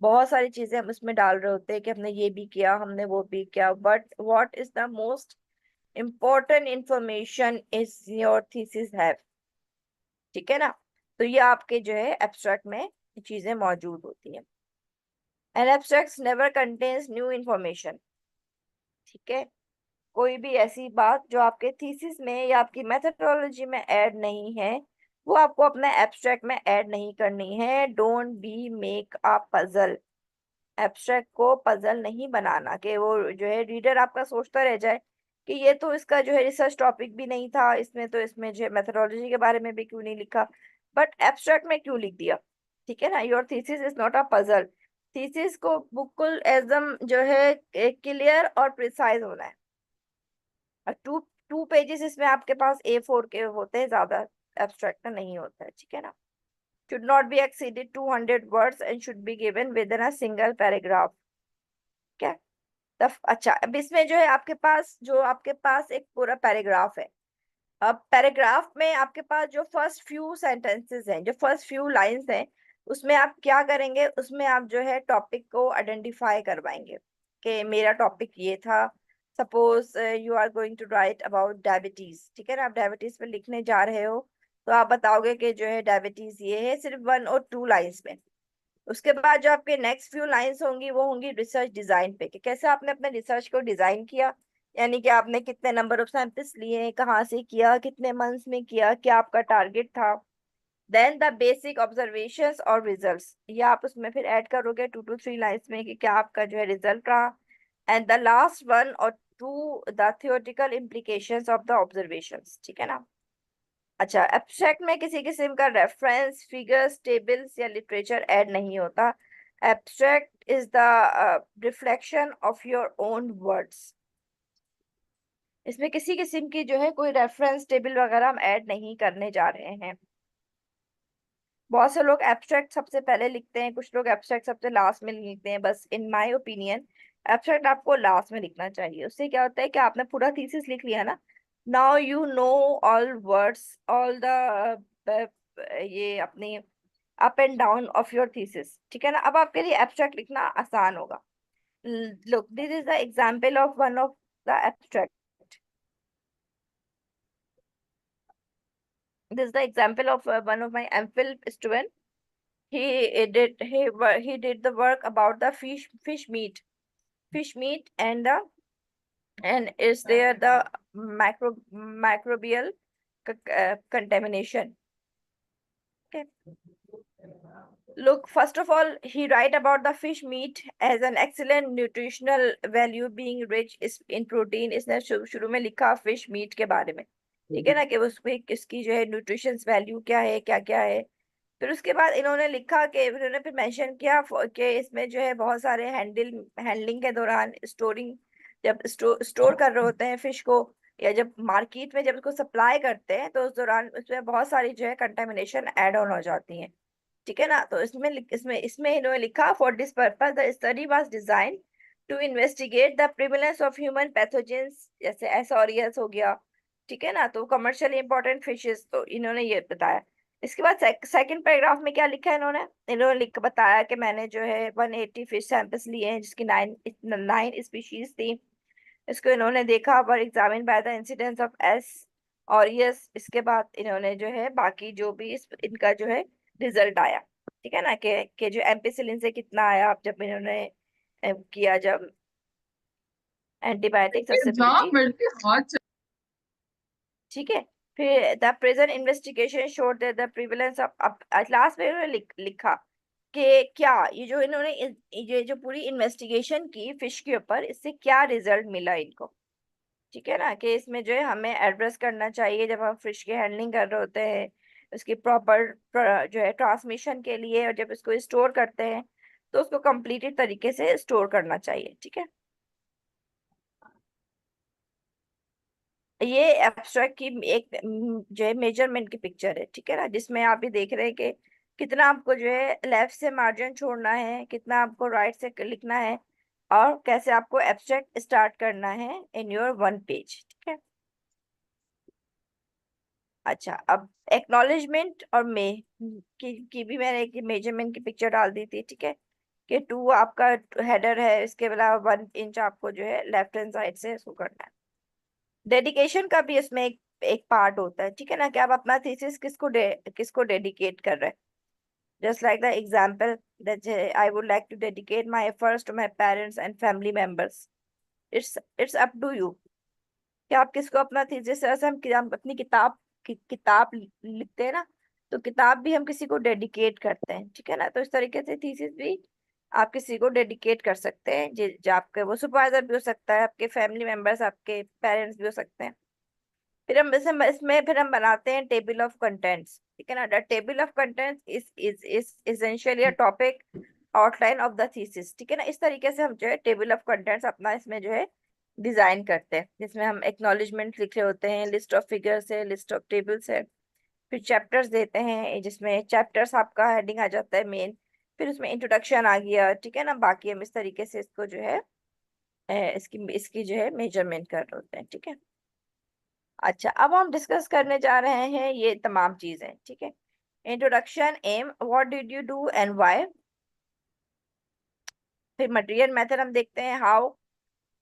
बहुत सारी चीजें हम उसमें डाल रहे होते हैं कि हमने ये भी किया, हमने वो भी किया, but what is the most important information is your thesis have, ठीक है ना। तो ये आपके जो है एब्स्ट्रैक्ट में चीजें मौजूद होती हैं। An abstract never contains new information, ठीक है, कोई भी ऐसी बात जो आपके थीसिस में या आपकी मेथोडोलॉजी में ऐड नहीं है वो आपको अपने एब्स्ट्रैक्ट में ऐड नहीं करनी है। Don't be make a puzzle. Abstract को पजल नहीं बनाना कि वो जो है रीडर आपका सोचता रह जाए कि ये तो इसका जो है रिसर्च टॉपिक भी नहीं था, इसमें तो इसमें जो है मेथोडोलॉजी के बारे में भी क्यों नहीं लिखा, बट एब्स्ट्रैक्ट में क्यों लिख दिया, ठीक है ना। Your thesis is not a puzzle. Thesis को बिल्कुल एकदम जो है क्लियर और प्रिसाइज होना है। टू टू पेजेस इसमें आपके पास A4 के होते हैं, ज्यादा एब्स्ट्रैक्ट नहीं होता है, ठीक है ना। should not be exceeded 200 words and should be given within a single paragraph, क्या अच्छा, अब इसमें जो है आपके पास एक पूरा पैराग्राफ है। अब पैराग्राफ में आपके पास जो फर्स्ट फ्यू सेंटेंसेस हैं, जो फर्स्ट फ्यू लाइंस हैं, उसमें आप क्या करेंगे, उसमें आप जो है टॉपिक को आइडेंटिफाई करवाएंगे कि मेरा टॉपिक ये था। Suppose you are going to write about diabetes, ठीक है ना, आप डायबिटीज पे लिखने जा रहे हो, तो आप बताओगे कि जो है डायबिटीज ये है, सिर्फ 1 और 2 लाइंस में। उसके बाद जो आपके नेक्स्ट फ्यू लाइंस होंगी वो होंगी रिसर्च डिजाइन पे, कि कैसे आपने अपने रिसर्च को डिजाइन किया, यानी कि आपने कितने नंबर ऑफ सैंपल्स लिए, कहाँ से किया, कितने मंथ्स में किया, क्या आपका टारगेट था। देन द बेसिक ऑब्जर्वेशंस और रिजल्ट्स, ये आप उसमें फिर ऐड करोगे 2 to 3 लाइंस में कि क्या आपका जो है रिजल्ट रहा। And the last one or to the theoretical implications of the observations, ठीक है ना। अच्छा, एब्स्ट्रैक्ट में किसी किस्म का रेफरेंस, फिगर्स, टेबल्स या लिटरेचर ऐड नहीं होता। Abstract is the reflection of your own words. इसमें किसी किस्म की जो है कोई रेफरेंस टेबल वगैरह हम ऐड नहीं करने जा रहे हैं। बहुत से लोग एब्स्ट्रैक्ट सबसे पहले लिखते हैं, कुछ लोग एब्स्ट्रैक्ट सबसे लास्ट में लिखते हैं। बस इन माय ओपिनियन एब्स्ट्रैक्ट आपको लास्ट में लिखना चाहिए। उससे क्या होता है कि आपने पूरा थीसिस लिख लिया ना, now you know all words, all the ये अपनी up and down of your thesis, ठीक है ना। अब आपके लिए एब्स्ट्रैक्ट लिखना आसान होगा। Look, this is the example of one of the abstract. This is the example of one of my MPhil student. He did the work about the fish meat, and is there the microbial contamination. Okay. Look, first of all, he write about the fish meat as an excellent nutritional value, being rich in protein. इसने शुरू में लिखा फिश मीट के बारे में, ठीक है ना, कि उसमें किसकी जो है न्यूट्रिशंस वैल्यू क्या है, क्या क्या है। फिर उसके बाद इन्होंने लिखा कि इन्होंने फिर मेंशन किया कि इसमें जो है बहुत सारे हैंडलिंग के दौरान, स्टोरिंग, जब स्टोर कर रहे होते हैं फिश को, या जब मार्केट में जब उसको सप्लाई करते हैं, तो उस दौरान उसमें बहुत सारी जो है कंटेमिनेशन ऐड ऑन हो जाती है, ठीक है ना। तो इसमें इन्होंने लिखा, for this purpose the study was design to investigate the prevalence of human pathogens, जैसे एसओरियस हो गया, ठीक है ना, तो कमर्शियली इंपॉर्टेंट फिशेस, तो इन्होंने ये बताया। इसके बाद सेकंड पैराग्राफ में क्या लिखा है इन्होंने लिख बताया कि मैंने जो है 180 फिश सैंपल्स लिए हैं, जिसकी 9 स्पीशीज थी। इसको इन्होंने देखा, were examine by the incidence of S और यस। इसके बाद इन्होंने जो है बाकी जो भी इनका जो है रिजल्ट आया, ठीक है ना, कि जो एम्पिसिलिन से कितना आया, आप जब इन्होंने किया, जब एंटीबायोटिक ससेप्टिबिलिटी, ठीक है। फिर the present investigation showed that the prevalence of, last में इन्होंने लिखा कि क्या ये जो इन्होंने ये जो पूरी इन्वेस्टिगेशन की फिश के ऊपर, इससे क्या रिजल्ट मिला इनको, ठीक है ना, कि इसमें जो है हमें एड्रेस करना चाहिए जब हम फिश की हैंडलिंग कर रहे होते हैं, उसकी प्रॉपर जो है ट्रांसमिशन के लिए, और जब इसको स्टोर करते हैं तो उसको कंप्लीटेड तरीके से स्टोर करना चाहिए, ठीक है। ये एब्स्ट्रैक्ट की एक जो है मेजरमेंट की पिक्चर है, ठीक है ना, जिसमें आप भी देख रहे हैं कि कितना आपको जो है लेफ्ट से मार्जिन छोड़ना है, कितना आपको राइट से लिखना है, और कैसे आपको एब्स्ट्रैक्ट स्टार्ट करना है इन योर 1 पेज, ठीक है। अच्छा, अब एक्नॉलेजमेंट और की भी मैंने एक मेजरमेंट की पिक्चर डाल दी थी, ठीक है, कि 2 आपका हेडर है, इसके अलावा 1 इंच आपको जो है लेफ्ट हैंड साइड से इसको करना है। डेडिकेशन का भी इसमें एक पार्ट होता है, ठीक है ना, कि आप अपना थीसिस किसको डेडिकेट कर रहे हैं। Just like the example that I would like to dedicate my efforts to my parents and family members. It's up to you कि आप किसको अपना थीसिस, जैसे हम अपनी किताब लिखते हैं ना, तो किताब भी हम किसी को डेडिकेट करते हैं, ठीक है ना। तो इस तरीके से थीसिस भी आप किसी को डेडिकेट कर सकते हैं, जो आपके वो सुपरवाइजर भी हो सकता है, आपके फैमिली मेंबर्स, आपके पेरेंट्स भी हो सकते हैं। फिर हम इसमें फिर हम बनाते हैं टेबल ऑफ कंटेंट्स, ठीक है ना। The table of contents is essentially a topic outline of the thesis, ठीक है ना। इस तरीके से हम जो है टेबल ऑफ कंटेंट्स अपना इसमें जो है डिजाइन करते हैं, जिसमें हम एक्नॉलेजमेंट लिखे होते हैं, लिस्ट ऑफ फिगर्स है, लिस्ट ऑफ टेबल्स है, फिर चैप्टर्स देते हैं, जिसमें चैप्टर्स आपका हेडिंग आ जाता है मेन, फिर उसमें इंट्रोडक्शन आ गया, ठीक है ना। बाकी हम इस तरीके से इसको जो है इसकी जो है मेजरमेंट कर रहे होते हैं, ठीक है। अच्छा, अब हम डिस्कस करने जा रहे हैं ये तमाम चीजें, ठीक है। Introduction, aim, what did you do and why. फिर मटेरियल मेथड हम देखते हैं, हाउ,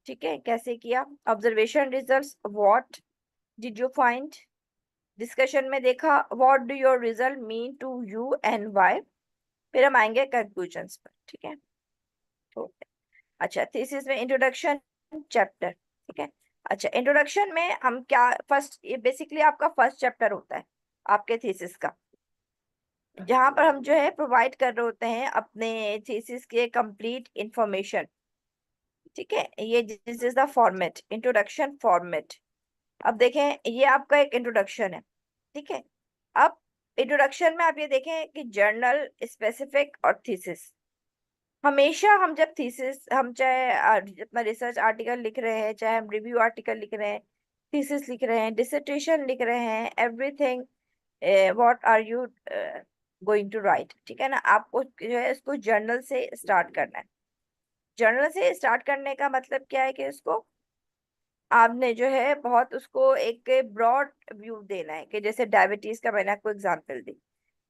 ठीक है, कैसे किया। Observation results, what did you find. Discussion में देखा, what do your result mean to you and why. फिर हम आएंगे कंक्लूजन्स पर, ठीक है। तो अच्छा, थीसिस में इंट्रोडक्शन चैप्टर, ठीक है, अच्छा, इंट्रोडक्शन में हम क्या फर्स्ट, ये बेसिकली आपका फर्स्ट चैप्टर होता है आपके थीसिस का, जहां पर हम जो है प्रोवाइड कर रहे होते हैं अपने थीसिस के कंप्लीट इंफॉर्मेशन। ठीक है, ये this is the format, introduction format. अब देखें, ये आपका एक इंट्रोडक्शन है। ठीक है, अब इंट्रोडक्शन में आप ये देखें कि जर्नल, स्पेसिफिक और थीसिस। हमेशा हम जब थीसिस, हम चाहे अपना रिसर्च आर्टिकल लिख रहे हैं, चाहे हम रिव्यू आर्टिकल लिख रहे हैं, थीसिस लिख रहे हैं, डिसर्टेशन लिख रहे हैं, everything what are you going to write, ठीक है ना, आपको जो है इसको जर्नल से स्टार्ट करना है। जर्नल से स्टार्ट करने का मतलब क्या है कि इसको आपने जो है बहुत उसको एक ब्रॉड व्यू देना है, कि जैसे डायबिटीज का मैंने आपको एग्जांपल दी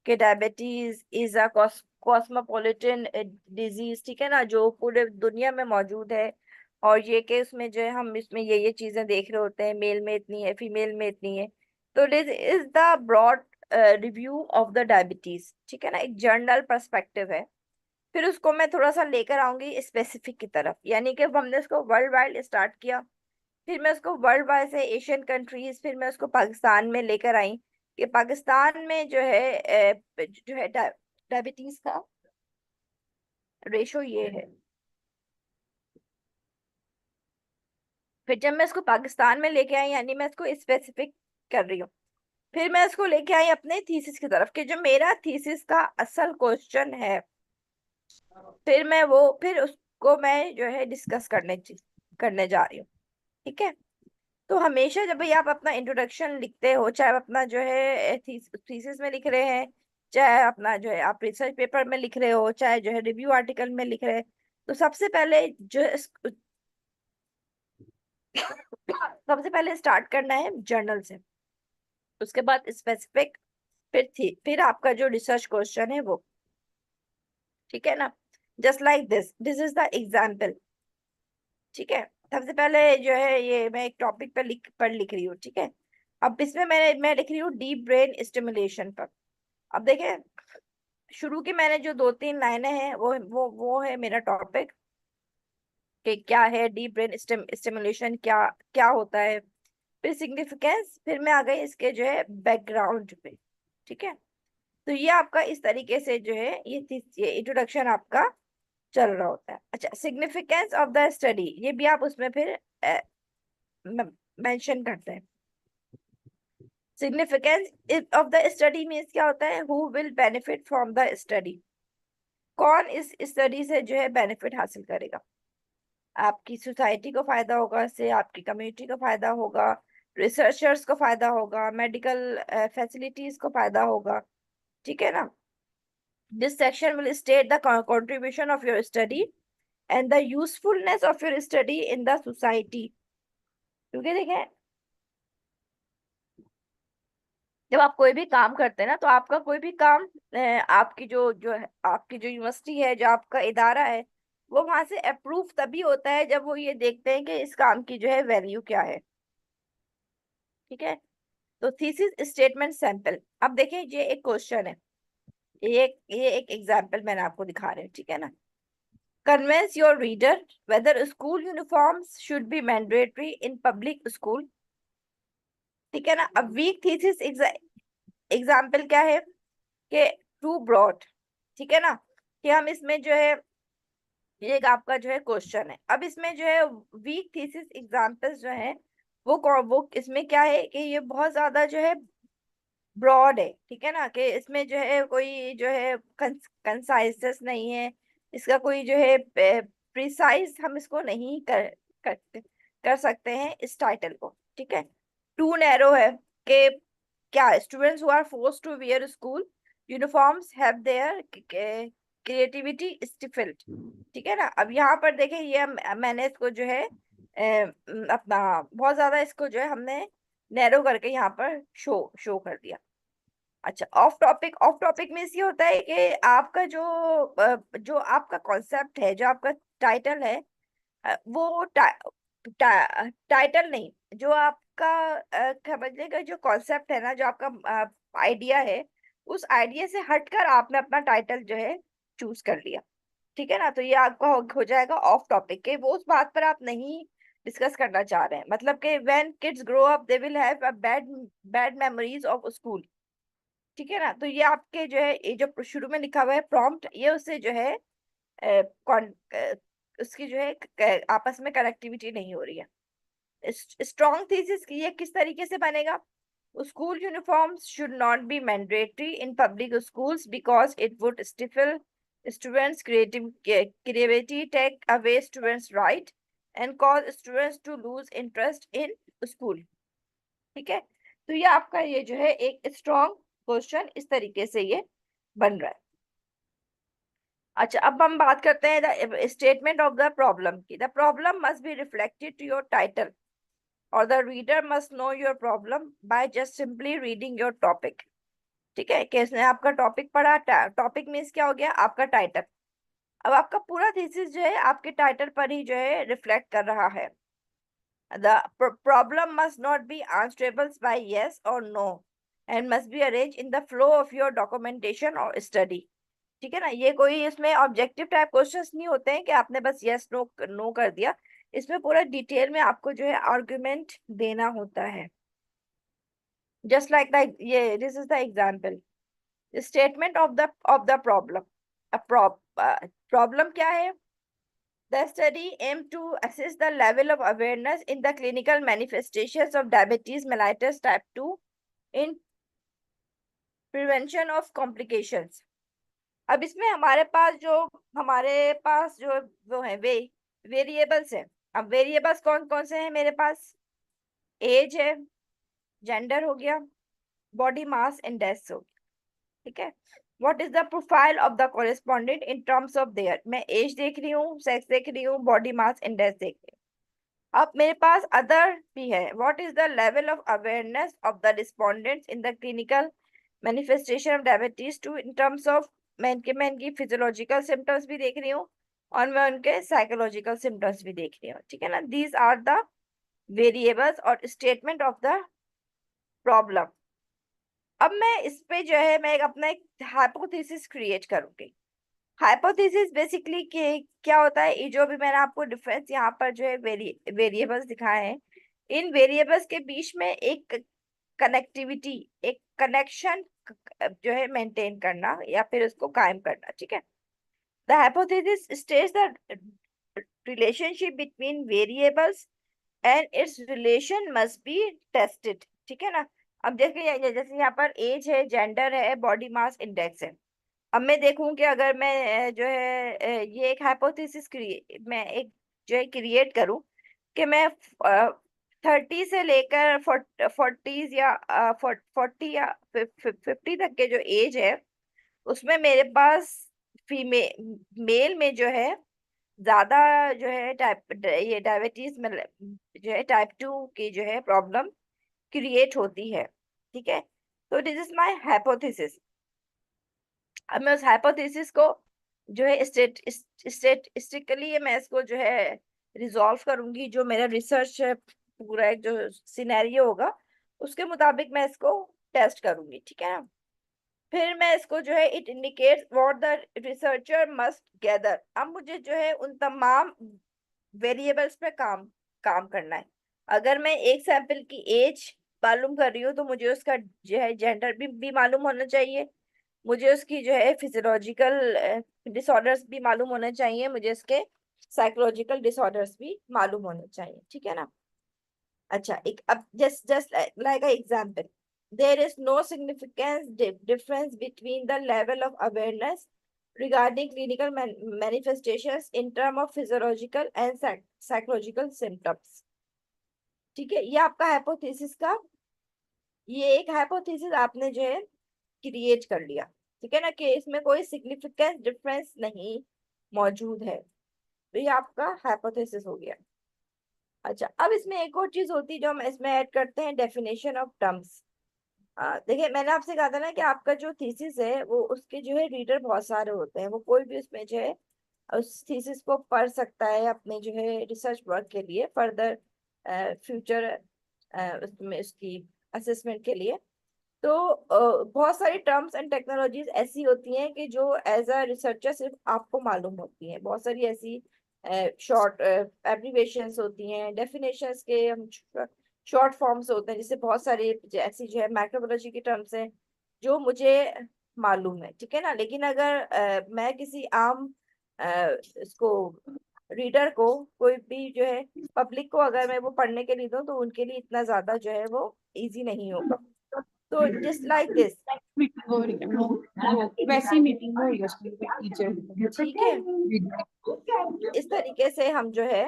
कि diabetes is a cosmopolitan disease, ठीक है ना, जो पूरे दुनिया में मौजूद है। और ये कि उसमें जो है हम इसमें ये चीजें देख रहे होते हैं, मेल में इतनी है, फीमेल में इतनी है। तो this is the broad review of the diabetes, ठीक है ना, एक जर्नल पर्सपेक्टिव है। फिर उसको मैं थोड़ा सा लेकर आऊंगी स्पेसिफिक की तरफ, यानी कि हमने उसको वर्ल्ड वाइड स्टार्ट किया, फिर मैं उसको वर्ल्ड वाइड से एशियन कंट्रीज, फिर मैं उसको पाकिस्तान में लेकर आई कि पाकिस्तान में जो है जो है डायबिटीज का रेशो ये है। फिर जब मैं इसको पाकिस्तान में लेके आई, यानी मैं इसको स्पेसिफिक कर रही हूँ, फिर मैं इसको लेके आई अपने थीसिस की तरफ, कि जो मेरा थीसिस का असल क्वेश्चन है, फिर उसको मैं जो है डिस्कस करने जा रही हूँ। ठीक है, तो हमेशा जब भी आप अपना इंट्रोडक्शन लिखते हो, चाहे आप अपना जो है थीसिस में लिख रहे हैं, चाहे अपना जो है आप रिसर्च पेपर में लिख रहे हो, चाहे जो है रिव्यू आर्टिकल में लिख रहे हैं, तो सबसे पहले स्टार्ट करना है जर्नल से, उसके बाद स्पेसिफिक, फिर आपका जो रिसर्च क्वेश्चन है वो। ठीक है ना, just like this is the example. ठीक है, सबसे पहले जो है ये मैं एक टॉपिक पर लिख रही हूँ। ठीक है, अब इसमें मैं लिख रही हूँ डीप ब्रेन स्टिमुलेशन पर। अब देखें, शुरू की मैंने जो 2-3 लाइनें हैं वो है मेरा टॉपिक, कि क्या है डीप ब्रेन स्टिमुलेशन, क्या क्या होता है, फिर सिग्निफिकेंस, फिर मैं आ गई इसके जो है बैकग्राउंड पे। ठीक है, तो ये आपका इस तरीके से जो है ये इंट्रोडक्शन आपका चल रहा होता है। अच्छा, सिग्निफिकेंस ऑफ द स्टडी, ये भी आप उसमें फिर मेंशन करते हैं। Significance of the study means क्या होता है, who will benefit from the study, कौन इस स्टडी से जो है बेनिफिट हासिल करेगा। आपकी सोसाइटी को फायदा होगा इससे, आपकी कम्युनिटी को फायदा होगा, रिसर्चर्स को फायदा होगा, मेडिकल फैसिलिटीज को फायदा होगा। ठीक है ना, this section will state the contribution of your study and the usefulness of your study in the society। क्योंकि देखें, जब आप कोई भी काम करते हैं ना, तो आपका कोई भी काम आपकी जो जो है, आपकी जो यूनिवर्सिटी है, जो आपका इदारा है, वो वहां से अप्रूव तभी होता है जब वो ये देखते हैं कि इस काम की जो है वैल्यू क्या है। ठीक है, तो थीसिस स्टेटमेंट सैंपल। अब देखिए, ये एक क्वेश्चन है, ये एक एग्जांपल मैंने आपको दिखा रहे हैं। ठीक है ना, convince your reader whether school uniforms should be mandatory in public school. ठीक है ना, अब वीक थीसिस एग्जाम्पल क्या है कि टू ब्रॉड। ठीक है ना, कि हम इसमें जो है, ये एक आपका जो है क्वेश्चन है। अब इसमें जो है वीक थीसिस एग्जांपल्स जो है वो इसमें क्या है कि ये बहुत ज्यादा जो है ब्रॉड है। ठीक है ना, कि इसमें जो है कोई जो है कंसाइसेस नहीं है, इसका कोई जो है प्रिसाइज हम इसको नहीं कर सकते हैं इस टाइटल को। ठीक है, टू नैरो है कि क्या students who are forced to wear school uniforms have their creativity stifled. ठीक है ना, अब यहाँ पर देखें, ये मैंने इसको जो है अपना बहुत ज्यादा इसको जो है हमने नैरो करके यहाँ पर शो कर दिया। अच्छा, ऑफ टॉपिक में ये होता है कि आपका जो आपका कॉन्सेप्ट है, जो आपका टाइटल है, वो टाइटल नहीं, जो आपका समझने का जो कॉन्सेप्ट है ना, जो आपका आइडिया है, उस आइडिया से हटकर आपने अपना टाइटल जो है चूज कर लिया। ठीक है ना, तो ये आपका हो जाएगा ऑफ टॉपिक, के वो उस बात पर आप नहीं डिस्कस करना चाह रहे हैं। मतलब कि when kids grow up they will have a bad memories of school, ठीक है ना। तो ये आपके जो है ये जो शुरू में लिखा हुआ है प्रॉम्प्ट, ये उससे जो है उसकी जो है आपस में कनेक्टिविटी नहीं हो रही है। स्ट्रॉन्ग थीसिस की ये किस तरीके से बनेगा? School uniforms should not be mandatory in public schools because it would stifle students' creativity, take away students' right, and cause students to lose interest in school. ठीक है, तो ये आपका ये जो है एक स्ट्रॉन्ग क्वेश्चन इस तरीके से ये बन रहा है। अच्छा, अब हम बात करते हैं the statement of the problem की। The problem must be reflected to your title और the reader must know your problem by just simply reading your topic. ठीक है, कि इसने आपका टॉपिक पढ़ा, टॉपिक मीन्स क्या हो गया? आपका टाइटल। अब आपका पूरा थीसिस जो है आपके टाइटल पर ही जो है रिफ्लेक्ट कर रहा है। The problem must not be answerable by yes और no and must be arrange in the flow of your documentation और स्टडी। ठीक है ना, ये कोई इसमें ऑब्जेक्टिव टाइप क्वेश्चंस नहीं होते हैं कि आपने बस यस नो नो कर दिया। इसमें पूरा डिटेल में आपको जो है आर्गुमेंट देना होता है। जस्ट लाइक ये this is the example statement of the problem. Problem क्या है? The study aimed to assess the level of awareness in the clinical manifestations of diabetes mellitus type 2 in prevention of complications. अब इसमें हमारे पास जो वो है वे वेरिएबल्स है। अब वेरिएबल्स कौन कौन से हैं मेरे पास? एज है, जेंडर हो गया, बॉडी मास इंडेक्स हो गया। ठीक है, what is the profile of the correspondent in terms of their. मैं एज देख रही हूँ, सेक्स देख रही हूँ, बॉडी मास इंडेक्स देख रही हूँ। अब मेरे पास अदर भी है, what is the level of awareness of the respondents in the clinical manifestation of diabetes 2 in terms of मैं इनकी फिजियोलॉजिकल सिम्टम्स भी देख रही हूँ और मैं उनके साइकोलॉजिकल सिम्टम्स भी देख रही हूँ। ठीक है ना, दीज आर द वेरिएबल्स और स्टेटमेंट ऑफ द प्रॉब्लम। अब मैं इस पे जो है मैं अपना एक हाइपोथेसिस क्रिएट करूंगी। हाइपोथेसिस बेसिकली क्या होता है? ये जो भी मैंने आपको डिफरेंस यहाँ पर जो है वेरिएबल्स दिखाए हैं, इन वेरिएबल्स के बीच में एक कनेक्टिविटी, एक कनेक्शन जो है मेंटेन करना या फिर उसको कायम करना। ठीक है, the hypothesis states the relationship between variables and it's relation must be tested. ठीक है ना, अब देखिए जैसे यहाँ पर एज है, जेंडर है, बॉडी मास इंडेक्स है। अब मैं देखूं कि अगर मैं जो है ये एक हाइपोथेसिस मैं एक जो है क्रिएट करूं कि मैं 30 से लेकर 40 या 40 या 50 तक के जो एज है उसमें मेरे पास मेल में जो है ज्यादा जो है ये डायबिटीज में जो है टाइप 2 की जो है प्रॉब्लम क्रिएट होती है। ठीक है, तो दिस इज माय हाइपोथेसिस। अब मैं उस हाइपोथेसिस को जो है स्टेटिस्टिकली मैं इसको जो है रिजॉल्व करूंगी। जो मेरा रिसर्च पूरा एक जो सिनेरियो होगा उसके मुताबिक मैं इसको टेस्ट करूंगी। ठीक है ना, फिर मैं इसको जो है it indicates what the researcher must gather. अब मुझे जो है उन तमाम वेरिएबल्स पे काम करना है। अगर मैं एक सैंपल की एज मालूम कर रही हूँ तो मुझे उसका जो है जेंडर भी मालूम होना चाहिए, मुझे उसकी जो है फिजियोलॉजिकल डिसऑर्डर्स भी मालूम होने चाहिए, मुझे इसके साइकोलॉजिकल डिसऑर्डर्स भी मालूम होने चाहिए। ठीक है ना। अच्छा, एक अब just like a example, there is no significant difference between the level of awareness regarding clinical manifestations in terms of physiological and psychological symptoms। ठीक है, ये आपका हाइपोथेसिस का ये एक हाइपोथेसिस आपने जो है क्रिएट कर लिया। ठीक है ना, कि इसमें कोई सिग्निफिकेंट डिफरेंस नहीं मौजूद है, तो ये आपका हाइपोथेसिस हो गया। अच्छा, अब इसमें एक और चीज होती है जो हम इसमें ऐड करते हैं, डेफिनेशन ऑफ टर्म्स। देखिए मैंने आपसे कहा था ना कि आपका जो थीसिस है वो उसके जो है रीडर बहुत सारे होते हैं, वो कोई भी उसमें जो है उस थीसिस को पढ़ सकता है अपने जो है रिसर्च वर्क के लिए, फर्दर फ्यूचर उसमें उसकी असेसमेंट के लिए। तो बहुत सारी टर्म्स एंड टेक्नोलॉजीज ऐसी होती हैं कि जो एज अ रिसर्चर सिर्फ आपको मालूम होती हैं। बहुत सारी ऐसी शॉर्ट एब्रिविएशंस होती हैं, डेफिनेशंस के हम शॉर्ट फॉर्म्स होते हैं, जैसे बहुत सारे ऐसी जो है मैक्रोबायोलॉजी की टर्म्स हैं जो मुझे मालूम है, ठीक है ना। लेकिन अगर मैं किसी आम इसको रीडर को, कोई भी जो है पब्लिक को अगर मैं वो पढ़ने के लिए दूं तो उनके लिए इतना ज्यादा जो है वो इजी नहीं होगा। तो जस्ट लाइक दिस, मीटिंग हो रही है वो वैसी मीटिंग हो रही है उसकी टीचर, ठीक है। इस तरीके से हम जो है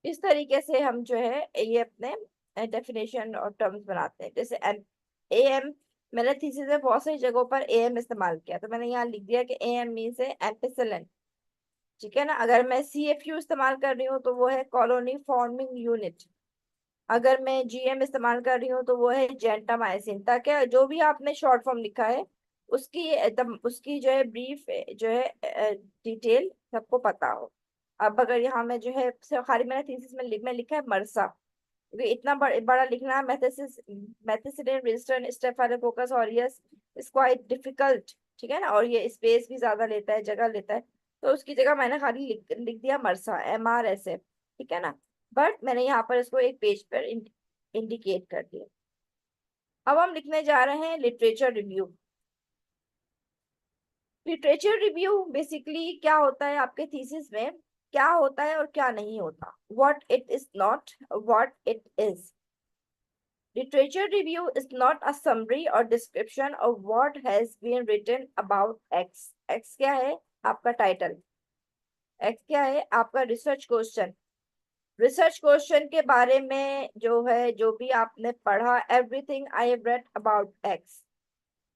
इस तरीके से हम जो है ये अपने डेफिनेशन और टर्म्स बनाते हैं। जैसे एम, मैंने थीसिस में बहुत सारी जगहों पर एम इस्तेमाल किया, तो मैंने यहाँ लिख दिया कि एम मीन्स है एम्पिसिलन, ठीक है ना। अगर मैं सीएफयू इस्तेमाल कर रही हूँ तो वो है कॉलोनी फॉर्मिंग यूनिट। अगर मैं जीएम इस्तेमाल कर रही हूँ तो वो है जेंटामाइसिन, ताकि जो भी आपने शॉर्ट फॉर्म लिखा है उसकी एकदम उसकी जो है ब्रीफ जो है डिटेल सबको पता हो। अब अगर यहाँ में जो है खाली मैंने थीसिस में लिखा है मरसा, क्योंकि इतना बड़ा लिखना methicillin resistant staphylococcus aureus is quite difficult, ठीक है ना, और ये स्पेस भी ज्यादा लेता है, जगह लेता है, तो उसकी जगह मैंने खाली लिख दिया मरसा, MRSA, ठीक है ना। बट मैंने यहाँ पर इसको एक पेज पर इंडिकेट कर दिया। अब हम लिखने जा रहे हैं literature review. Literature review basically क्या होता है आपके थीसिस में, क्या होता है और क्या नहीं होता, what it is not, what it is. Literature review is not a summary or description of what has been written about X. X क्या है आपका टाइटल, X क्या है आपका रिसर्च क्वेश्चन। रिसर्च क्वेश्चन के बारे में जो है, जो भी आपने पढ़ा, everything I have read about X।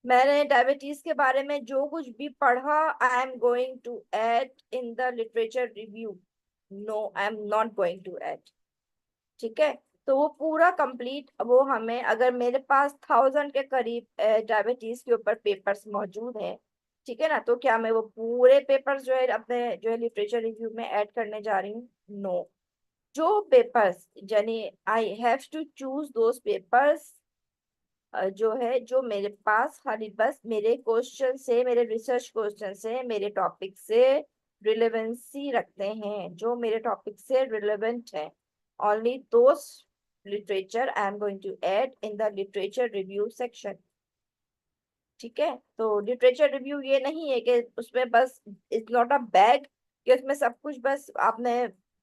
मैंने डायबिटीज के बारे में जो कुछ भी पढ़ा, I am going to add in the literature review. No, I am not going to add, ठीक है। तो वो पूरा कंप्लीट, वो हमें, अगर मेरे पास 1000 के करीब डायबिटीज के ऊपर पेपर्स मौजूद हैं, ठीक है ना, तो क्या मैं वो पूरे पेपर्स जो है अपने जो है लिटरेचर रिव्यू में ऐड करने जा रही हूँ? नो। जो पेपर्स, यानी I have to choose those papers जो है, जो मेरे पास खाली बस मेरे क्वेश्चन से, मेरे रिसर्च क्वेश्चन से, मेरे टॉपिक से रिलेवेंसी रखते हैं, जो मेरे टॉपिक से रिलेवेंट है, only those literature I am going to add in the literature review section, ठीक है। तो लिटरेचर रिव्यू ये नहीं है कि उसमें बस, इट्स नॉट अ बैग कि उसमें सब कुछ बस आपने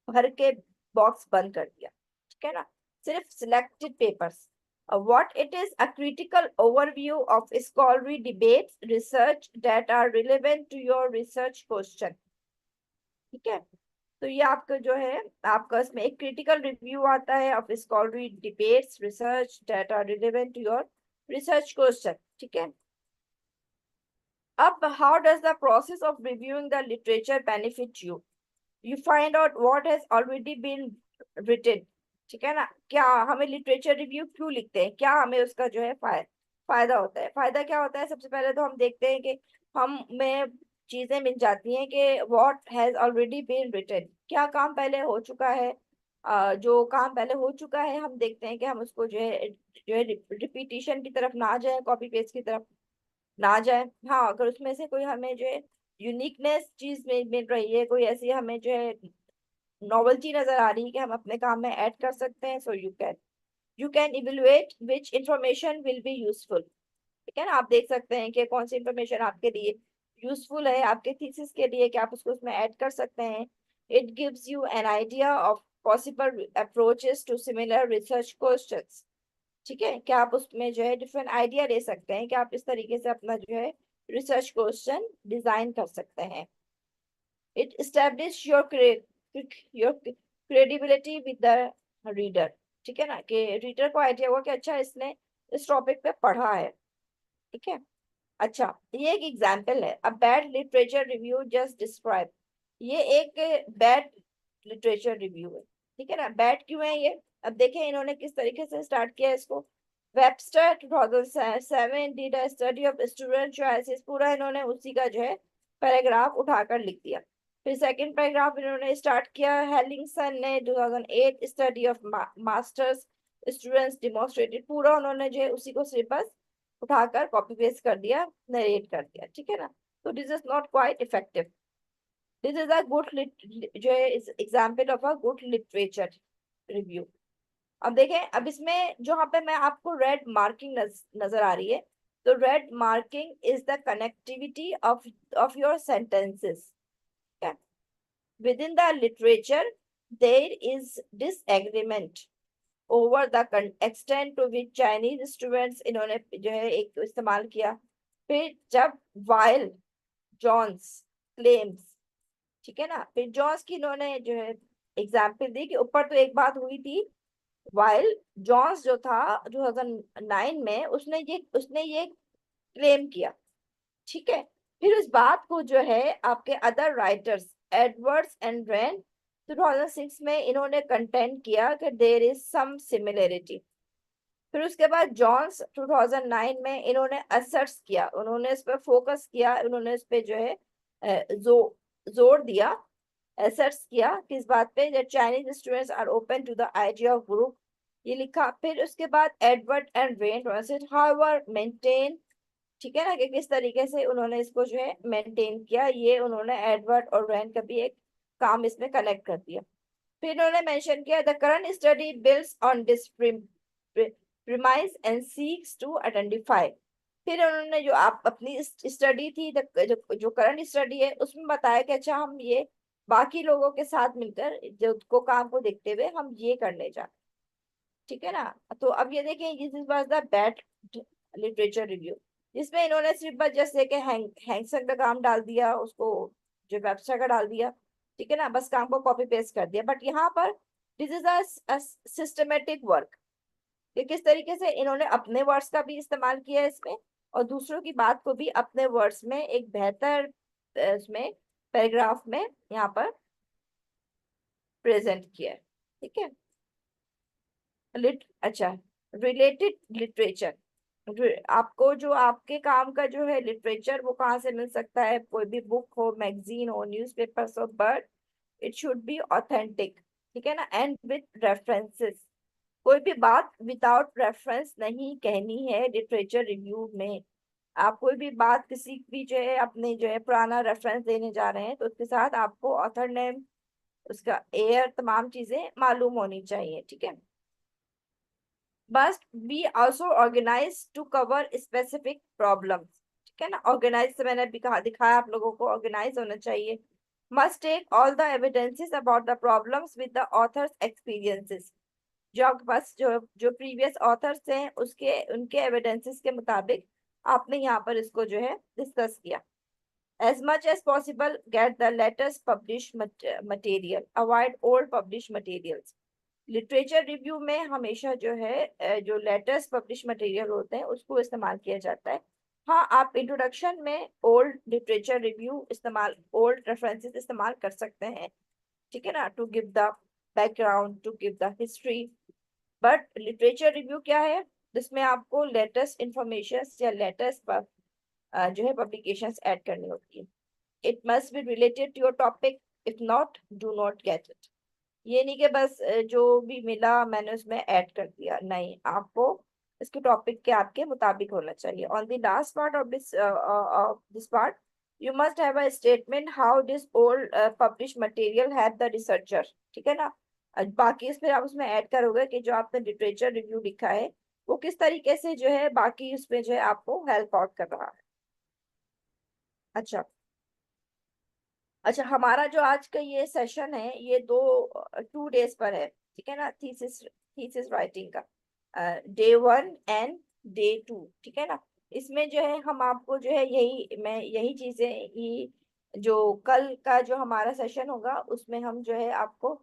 भर के बॉक्स बंद कर दिया, ठीक है ना। सिर्फ selected papers. What it is, a critical overview of scholarly debates, research that are relevant to your research question, ठीक है। तो ये आपका जो है, आपका इसमें एक क्रिटिकल रिव्यू आता है of scholarly debates, research that are relevant to your research question, ठीक है। अब how does the process of reviewing the literature benefit you? You find out what has already been written, ठीक है ना। क्या हमें लिटरेचर रिव्यू क्यों लिखते हैं, क्या हमें उसका जो है फायदा होता है? फायदा क्या होता है? सबसे पहले तो हम देखते हैं कि हमें चीजें मिल जाती हैं कि what has already been written, क्या काम पहले हो चुका है। जो काम पहले हो चुका है हम देखते हैं कि हम उसको जो है रिपीटिशन की तरफ ना जाए, कॉपी पेस्ट की तरफ ना जाए। हाँ, अगर उसमें से कोई हमें जो है यूनिकनेस चीज में मिल रही है, कोई ऐसी हमें जो है नॉवेल्टी नजर आ रही है कि हम अपने काम में ऐड कर सकते हैं, so you can evaluate which information will be useful, ठीक है ना। आप देख सकते हैं कि कौन सी इंफॉर्मेशन आपके लिए यूजफुल है, आपके थीसिस के लिए, कि आप उसको उसमें ऐड कर सकते हैं। It gives you an idea of possible approaches to similar research questions, ठीक है। क्या आप उसमें जो है डिफरेंट आइडिया ले सकते हैं कि आप इस तरीके से अपना जो है रिसर्च क्वेश्चन डिजाइन कर सकते हैं। It establish your credibility with the reader, ठीक है ना, कि रीडर को आइडिया होगा कि अच्छा इसने इस टॉपिक पे पढ़ा है, ठीक है। अच्छा, ये एक एग्जाम्पल है, a bad literature review just describe. ये एक बैड लिटरेचर रिव्यू है, ठीक है ना। बैड क्यों है ये? अब देखें इन्होंने किस तरीके से स्टार्ट किया इसको। Webster 2007 did a study of student choices, पूरा इन्होंने उसी का जो है पैराग्राफ उठाकर लिख दिया। फिर सेकंड पैराग्राफ इन्होंने स्टार्ट किया, हेलिंगसन ने 2008 study of masters students demonstrated, पूरा उन्होंने जो है उसी को सिर्फ बस उठाकर कॉपी पेस्ट कर दिया, नरेट कर दिया, ठीक है ना। तो this is not quite effective. This is a good जो है example of a good literature review. अब देखें, अब इसमें जो यहाँ पे मैं आपको रेड मार्किंग नजर आ रही है, तो red marking is the connectivity of your sentences. within the literature there is disagreement over the extent to which Chinese students इन्होंने जो है एक इस्तेमाल किया। फिर जब while John's claims, ठीक है ना, फिर जॉन्स की इन्होंने जो है एग्जाम्पल दी कि ऊपर तो एक बात हुई थी, वाइल जॉन्स जो था 2009 में उसने ये क्लेम किया, ठीक है। फिर उस बात को जो है आपके other writers Edwards and Ren 2006 में इन्होंने कंटेंट किया कि देयर इज सम सिमिलरिटी। फिर उसके बाद जॉन्स 2009 में इन्होंने असर्ट्स किया, उन्होंने इस पर फोकस किया, उन्होंने इस पे जो है जोर दिया, असर्ट्स किया किस बात पे, that Chinese students are open to the idea of group, ये लिखा। फिर उसके बाद Edward and Ren however maintain, ठीक है ना, कि किस तरीके से उन्होंने इसको जो है मेंटेन किया, ये उन्होंने एडवर्ड और रैन का भी एक काम इसमें कनेक्ट कर दिया। फिर उन्होंने मेंशन किया the current study builds on this premise and seeks to identify. फिर उन्होंने जो आप अपनी स्टडी थी, जो करंट स्टडी है, उसमें बताया कि अच्छा हम ये बाकी लोगों के साथ मिलकर जो काम को देखते हुए हम ये करने जा, ठीक है ना। तो अब ये देखें, this is was the bad literature review, जिसमें इन्होंने सिर्फ बस जैसे कि हैंगसन का काम डाल दिया, उसको जो वेबसाइट का डाल दिया, ठीक है ना, बस काम को कॉपी पेस्ट कर दिया। बट यहाँ पर this is a systematic work, कि किस तरीके से इन्होंने अपने वर्ड्स का भी इस्तेमाल किया है इसमें, और दूसरों की बात को भी अपने वर्ड्स में एक बेहतर इसमें पैराग्राफ में यहाँ पर प्रेजेंट किया है, ठीक है। अच्छा, रिलेटेड लिटरेचर, आपको जो आपके काम का जो है लिटरेचर वो कहाँ से मिल सकता है, कोई भी बुक हो, मैगजीन हो, न्यूज़पेपर हो, but it should be authentic, ठीक है ना, एंड विथ रेफरेंसेस। कोई भी बात विदाउट रेफरेंस नहीं कहनी है लिटरेचर रिव्यू में। आप कोई भी बात किसी भी जो है अपने जो है पुराना रेफरेंस देने जा रहे हैं, तो उसके साथ आपको ऑथर नेम, उसका एयर, तमाम चीजें मालूम होनी चाहिए, ठीक है। must be also organized to cover specific problems, ठीक है ना। ऑर्गेनाइज से मैंने भी कहा, दिखाया आप लोगों को, ऑर्गेनाइज होना चाहिए। must take all the evidences about the problems with the author's experiences, जो आपके पास जो प्रीवियस ऑथर्स हैं उसके उनके एविडेंसेस के मुताबिक आपने यहाँ पर इसको जो है डिस्कस किया। as much as possible get the latest published material, avoid old published materials। Literature review में हमेशा जो है जो लेटेस्ट पब्लिश मटेरियल होते हैं उसको इस्तेमाल किया जाता है। हाँ, आप इंट्रोडक्शन में ओल्ड लिटरेचर रिव्यू इस्तेमाल, ओल्ड रेफरेंसेस इस्तेमाल कर सकते हैं, ठीक है ना, to give the background, to give the history. But literature review क्या है, जिसमें आपको लेटेस्ट इंफॉर्मेशन या लेटेस्ट जो है पब्लिकेशंस ऐड करनी होती है। It must be related to your topic, if not do not get it. ये नहीं कि बस जो भी मिला मैंने उसमें ऐड कर दिया, नहीं, आपको इसके टॉपिक के आपके मुताबिक होना चाहिए। On the last part of this part you must have a statement how this old publish material have the researcher, ठीक है ना। बाकी इस पर आप उसमें ऐड करोगे कि जो आपने लिटरेचर रिव्यू लिखा है वो किस तरीके से जो है बाकी उसमें जो है आपको हेल्प आउट कर रहा है। अच्छा अच्छा, हमारा जो आज का ये सेशन है ये 2 डेज पर है, ठीक है ना, थीसिस राइटिंग का डे 1 एंड डे 2, ठीक है ना। इसमें जो है हम आपको जो है यही चीजें ही, जो कल का जो हमारा सेशन होगा उसमें हम जो है आपको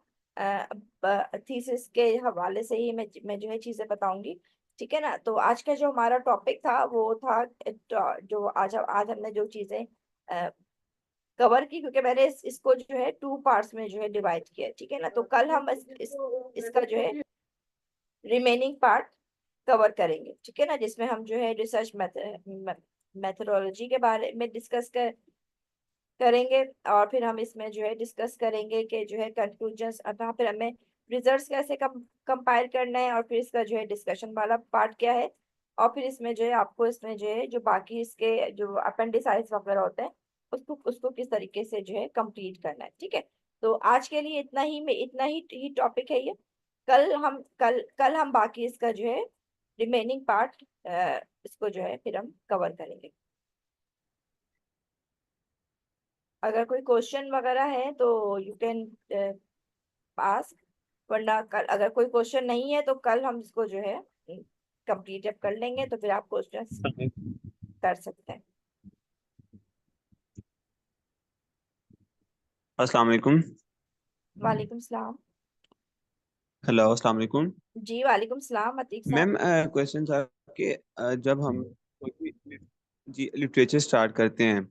थीसिस के हवाले से ही मैं जो है चीजें बताऊंगी, ठीक है ना। तो आज का जो हमारा टॉपिक था वो था जो आज हमने जो चीजें कवर की, क्योंकि मैंने इसको जो है 2 पार्ट्स में जो है डिवाइड किया, ठीक है ना। तो कल हम इसका जो है रिमेनिंग पार्ट कवर करेंगे, ठीक है ना, जिसमें हम जो है रिसर्च मेथोडोलॉजी के बारे में डिस्कस करेंगे, और फिर हम इसमें जो है डिस्कस करेंगे कि जो है कंक्लूजन्स, अतः फिर हमें रिजल्ट्स कैसे कंपाइल करना है, और फिर इसका जो है डिस्कशन वाला पार्ट क्या है, और फिर इसमें जो है आपको इसमें जो है जो बाकी इसके जो अपेंडिसाइज वगैरह होते हैं उसको उसको किस तरीके से जो है कंप्लीट करना है। ठीक है, तो आज के लिए इतना ही टॉपिक है ये। कल हम बाकी इसका जो है रिमेनिंग पार्ट इसको जो है फिर हम कवर करेंगे। अगर कोई क्वेश्चन वगैरह है तो यू कैन आस्क, वरना कल अगर कोई क्वेश्चन नहीं है तो कल हम इसको जो है कंप्लीट जब कर लेंगे तो फिर आप क्वेश्चन कर सकते हैं। अस्सलाम वालेकुम। वालेकुम सलाम। हेलो, अस्सलाम वालेकुम। जी वालेकुम सलाम अतीक साहब। मैम, क्वेश्चन था कि जब हम कोई भी जी लिटरेचर स्टार्ट करते हैं,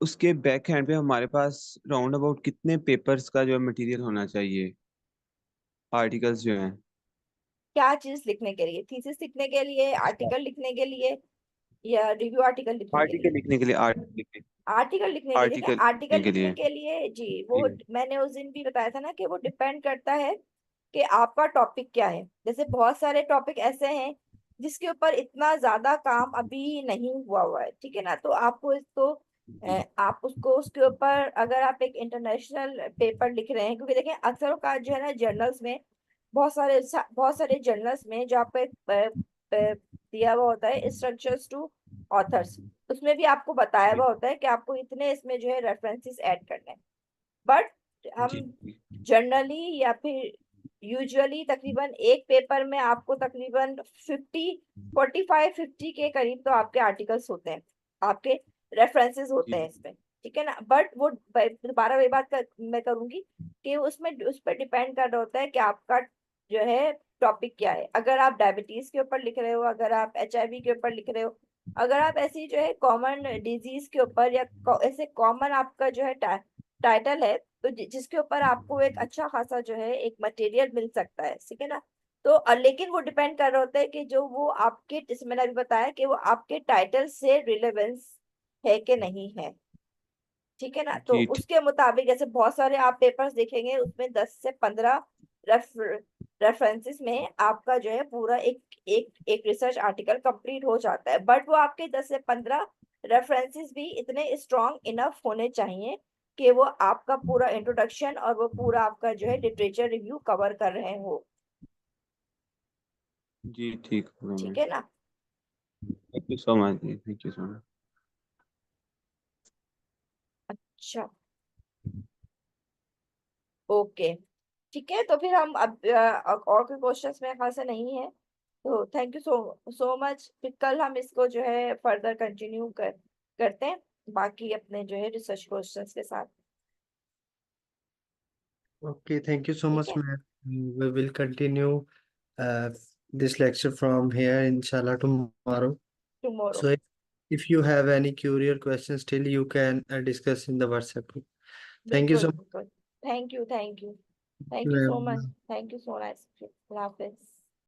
उसके बैक हैंड पे हमारे पास राउंड अबाउट कितने पेपर्स का जो है मटेरियल होना चाहिए, आर्टिकल्स जो हैं। क्या चीज लिखने के लिए? थीसिस लिखने के लिए, आर्टिकल लिखने के लिए, या रिव्यू आर्टिकल लिखने के लिए? आर्टिकल लिखने के लिए, आर्टिकल लिखने के लिए क्या? आर्टिकल आर्टिकल लिखने के लिखने लिए। के लिए जी वो जी मैंने उस दिन भी बताया था ना कि वो डिपेंड करता है कि आपका टॉपिक क्या है। जैसे बहुत सारे टॉपिक ऐसे हैं जिसके ऊपर इतना ज्यादा काम अभी नहीं हुआ है, ठीक है ना, तो आपको इसको आप उसको उसके ऊपर अगर आप एक इंटरनेशनल पेपर लिख रहे हैं, क्योंकि देखें अक्सर का जो है ना जर्नल्स में बहुत सारे जर्नल्स में जो आपको एक दिया हुआ होता है स्ट्रक्चर्स टू ऑथर्स, उसमें भी आपको बताया जी हुआ होता है कि आपको इतने इसमें जो है रेफरेंसेस ऐड करने हैं। बट हम जी जनरली या फिर यूजुअली तकरीबन एक पेपर में आपको तकरीबन 50 के करीब तो आपके आर्टिकल्स होते हैं, आपके रेफरेंसेस होते जी हैं इसमें। ठीक है ना, बट वो दोबारा वही बात मैं करूंगी कि उसमें उस पर डिपेंड कर रहा होता है कि आपका जो है टॉपिक क्या है। अगर आप डायबिटीज के ऊपर लिख रहे हो, अगर आप HIV के ऊपर लिख रहे हो, अगर आप ऐसी जो है कॉमन डिजीज के ऊपर या ऐसे कॉमन आपका जो है टाइटल है तो जिसके ऊपर आपको एक अच्छा खासा जो है एक मटेरियल मिल सकता है, ठीक है ना। तो लेकिन वो डिपेंड कर रहा होता है कि जो वो आपके, जैसे मैंने अभी बताया कि वो आपके टाइटल से रिलेवेंस है कि नहीं है, ठीक है ना। तो जी उसके मुताबिक जैसे बहुत सारे आप पेपर्स देखेंगे उसमें 10 से 15 रेफरेंसेस में आपका जो है पूरा एक रिसर्च आर्टिकल कंप्लीट हो जाता है। बट वो आपके 10 से 15 रेफरेंसेस भी इतने स्ट्रॉन्ग इनफ होने चाहिए कि वो आपका पूरा इंट्रोडक्शन और वो पूरा आपका जो है लिटरेचर रिव्यू कवर कर रहे हो, जी, ठीक होगा ठीक मैम। है ना। Thank you so much, thank you so much. अच्छा, ओके, ठीक है, तो फिर हम अब और कोई क्वेश्चंस मेरे ख्याल से नहीं है, तो थैंक यू सो मच। फिर कल हम इसको जो है फर्दर कंटिन्यू करते हैं बाकी अपने जो है रिसर्च क्वेश्चंस के साथ, Okay, thank you so ठीक much, है। ma'am. We will continue uh, this lecture from here, inshallah, tomorrow. Tomorrow, So if you have any curious questions, still you can discuss in the WhatsApp group. Thank you बिल्कुल so बिल्कुल, thank you much, so much, ma'am. Thank you so much, Allah Hafiz.